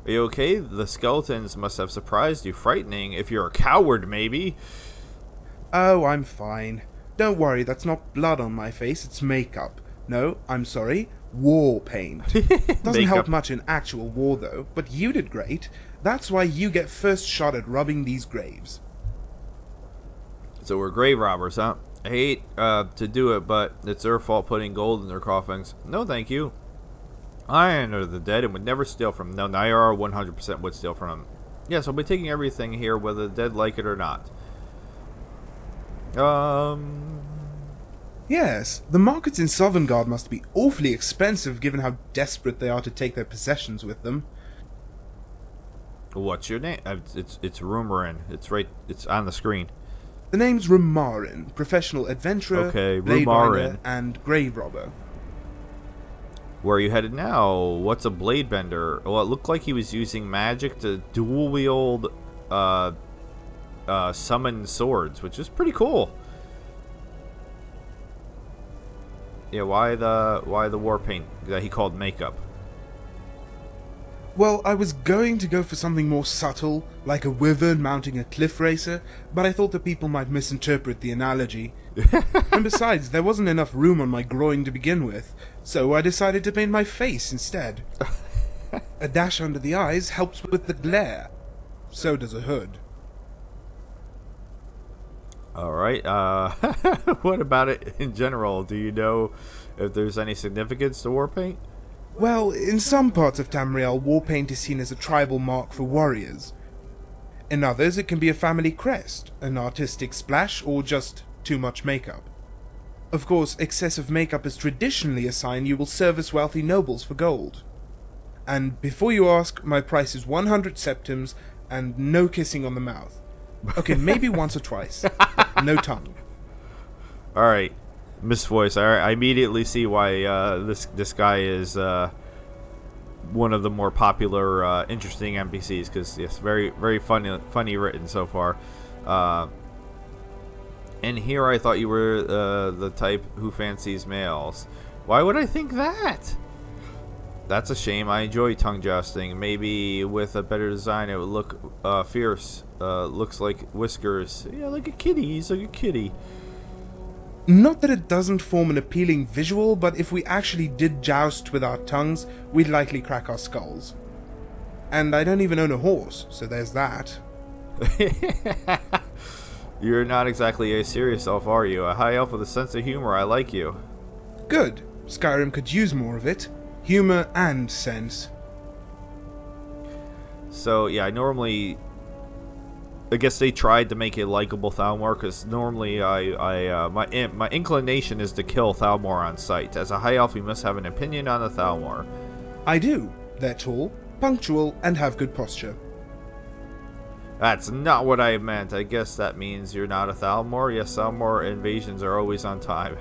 Are you okay? The skeletons must have surprised you. Frightening. If you're a coward, maybe. Oh, I'm fine. Don't worry, that's not blood on my face, it's makeup. No, I'm sorry, war paint. Doesn't help much in actual war though, but you did great. That's why you get first shot at robbing these graves. So we're grave robbers, huh? I hate to do it, but it's their fault putting gold in their coffins. No, thank you. I honor the dead and would never steal from them. No, Nyar 100% would steal from them. Yes, I'll be taking everything here, whether the dead like it or not. Yes, the markets in Sovngarde must be awfully expensive given how desperate they are to take their possessions with them. What's your name? It's Roomerin. It's on the screen. The name's Roomarin, professional adventurer, okay, blade binder, and grave robber. Where are you headed now? What's a blade bender? Well, it looked like he was using magic to dual wield summon swords, which is pretty cool. Yeah, why the war paint that he called makeup? Well, I was going to go for something more subtle, like a wyvern mounting a cliff racer, but I thought that people might misinterpret the analogy. And besides, there wasn't enough room on my groin to begin with, so I decided to paint my face instead. A dash under the eyes helps with the glare. So does a hood. Alright, what about it in general? Do you know if there's any significance to war paint? Well, in some parts of Tamriel, war paint is seen as a tribal mark for warriors. In others, it can be a family crest, an artistic splash, or just too much makeup. Of course, excessive makeup is traditionally a sign you will service wealthy nobles for gold. And before you ask, my price is 100 septims and no kissing on the mouth. Okay, maybe once or twice. No tongue. Alright, Miss Voice, I immediately see why this guy is one of the more popular, interesting NPCs, because yes, very funny written so far. And here I thought you were the type who fancies males. Why would I think that? That's a shame. I enjoy tongue jousting. Maybe with a better design it would look fierce. Looks like whiskers. Yeah, like a kitty. He's like a kitty. Not that it doesn't form an appealing visual, but if we actually did joust with our tongues, we'd likely crack our skulls. And I don't even own a horse, so there's that. You're not exactly a serious elf, are you? A high elf with a sense of humor. I like you. Good. Skyrim could use more of it. Humor and sense. So, yeah, I guess they tried to make a likable Thalmor, because normally my inclination is to kill Thalmor on sight. As a high elf, you must have an opinion on the Thalmor. I do. They're tall, punctual, and have good posture. That's not what I meant. I guess that means you're not a Thalmor. Yes, Thalmor invasions are always on time.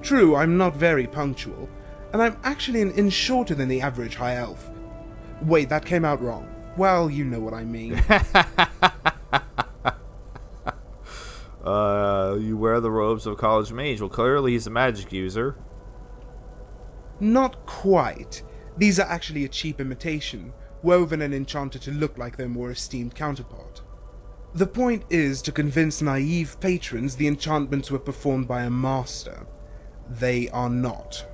True, I'm not very punctual, and I'm actually an inch shorter than the average high elf. Wait, that came out wrong. Well, you know what I mean. You wear the robes of a college mage. Well, clearly he's a magic user. Not quite. These are actually a cheap imitation, woven and enchanted to look like their more esteemed counterpart. The point is to convince naive patrons the enchantments were performed by a master. They are not.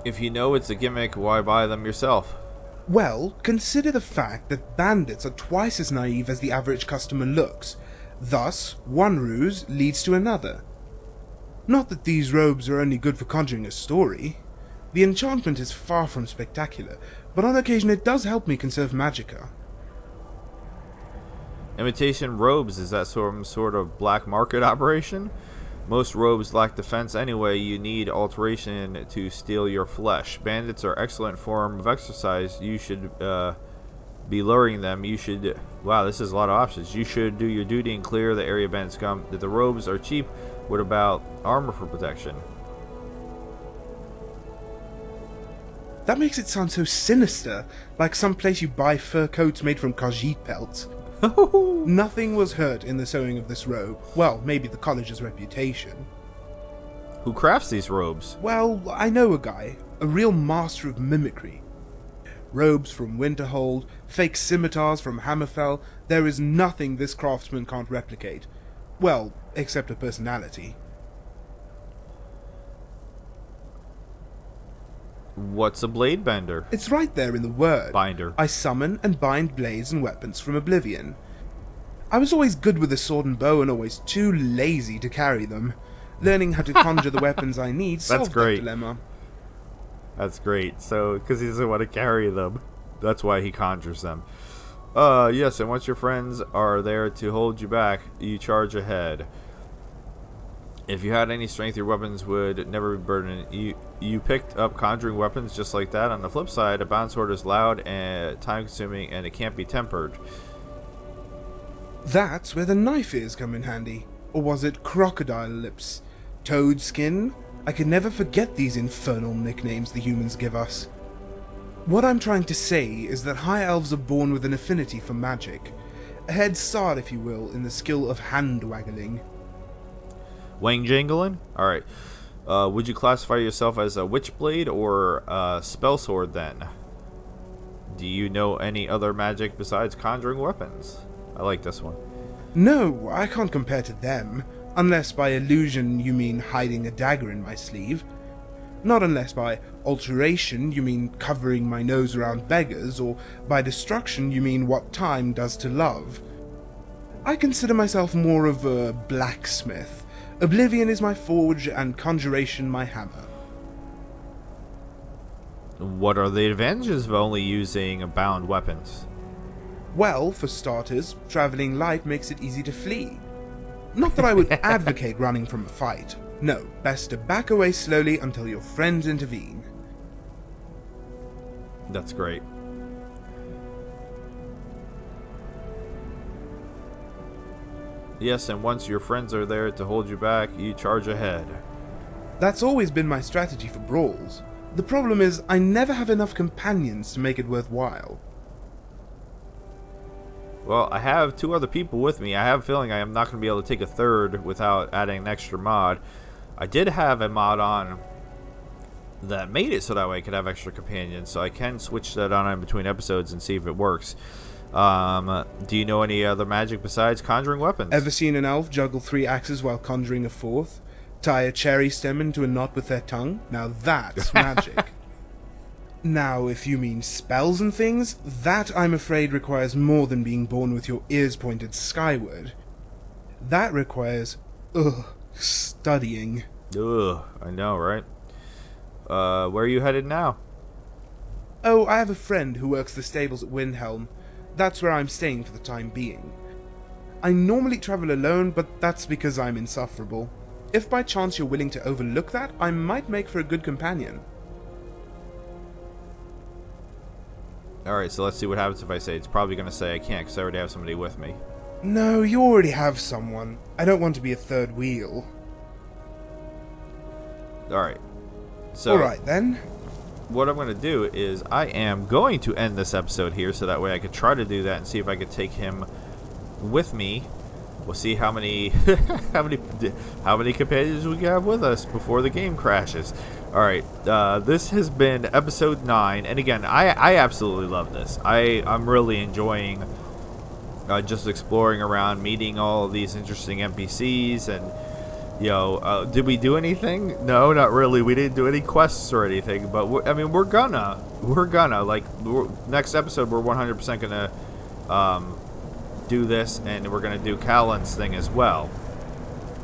If you know it's a gimmick, why buy them yourself? Well, consider the fact that bandits are twice as naive as the average customer looks. Thus, one ruse leads to another. Not that these robes are only good for conjuring a story. The enchantment is far from spectacular, but on occasion it does help me conserve magicka. Imitation robes, is that some sort of black market operation? Most robes lack defense anyway. You need alteration to steal your flesh. Bandits are excellent form of exercise. You should be luring them. You should... Wow, this is a lot of options. You should do your duty and clear the area bandits come. If the robes are cheap, what about armor for protection? That makes it sound so sinister, like some place you buy fur coats made from Khajiit pelts. Nothing was hurt in the sewing of this robe. Well, maybe the college's reputation. Who crafts these robes? Well, I know a guy, a real master of mimicry. Robes from Winterhold, fake scimitars from Hammerfell, there is nothing this craftsman can't replicate. Well, except a personality. What's a blade bender? It's right there in the word. Binder. I summon and bind blades and weapons from oblivion. I was always good with a sword and bow and always too lazy to carry them. Learning how to conjure the weapons I need solved that dilemma. That's great. So, because he doesn't want to carry them, that's why he conjures them. Yes, and once your friends are there to hold you back, you charge ahead. If you had any strength, your weapons would never be burdened. You picked up conjuring weapons just like that. On the flip side, a bound sword is loud and time-consuming, and it can't be tempered. That's where the knife ears come in handy. Or was it crocodile lips? Toad skin? I can never forget these infernal nicknames the humans give us. What I'm trying to say is that high elves are born with an affinity for magic. A head start, if you will, in the skill of hand-waggling. Wang jangling? Alright. Would you classify yourself as a witchblade or a spell sword then? Do you know any other magic besides conjuring weapons? I like this one. No, I can't compare to them. Unless by illusion you mean hiding a dagger in my sleeve. Not unless by alteration you mean covering my nose around beggars, or by destruction you mean what time does to love. I consider myself more of a blacksmith. Oblivion is my forge and conjuration my hammer. What are the advantages of only using bound weapons? Well, for starters, traveling light makes it easy to flee. Not that I would advocate running from a fight. No, best to back away slowly until your friends intervene. That's great. Yes, and once your friends are there to hold you back, you charge ahead. That's always been my strategy for brawls. The problem is, I never have enough companions to make it worthwhile. Well, I have 2 other people with me. I have a feeling I am not going to be able to take a third without adding an extra mod. I did have a mod on that made it so that way I could have extra companions, so I can switch that on in between episodes and see if it works. Do you know any other magic besides conjuring weapons? Ever seen an elf juggle 3 axes while conjuring a 4th? Tie a cherry stem into a knot with their tongue? Now that's magic. Now, if you mean spells and things, that, I'm afraid, requires more than being born with your ears pointed skyward. That requires, studying. Ugh, I know, right? Where are you headed now? Oh, I have a friend who works the stables at Windhelm. That's where I'm staying for the time being. I normally travel alone, but that's because I'm insufferable. If by chance you're willing to overlook that, I might make for a good companion. Alright, so let's see what happens if I say. It's probably going to say I can't because I already have somebody with me. No, you already have someone. I don't want to be a third wheel. Alright. So, alright then. What I'm going to do is I am going to end this episode here so that way I could try to do that and see if I could take him with me. We'll see how many how many companions we have with us before the game crashes. Alright, this has been episode 9, and again, I absolutely love this. I'm really enjoying just exploring around, meeting all of these interesting NPCs, and did we do anything? No, not really. We didn't do any quests or anything, but we're gonna next episode we're 100% gonna do this, and we're gonna do Callan's thing as well.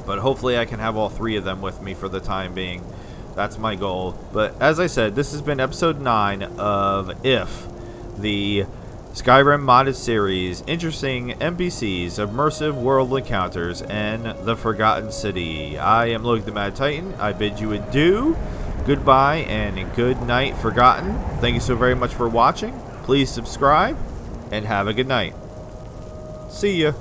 But hopefully I can have all 3 of them with me for the time being. That's my goal. But as I said, this has been episode 9 of If, the Skyrim modded series, interesting NPCs, immersive world encounters, and the Forgotten City. I am Luke the Mad Titan. I bid you adieu, goodbye, and good night, Forgotten. Thank you so very much for watching. Please subscribe, and have a good night. See ya.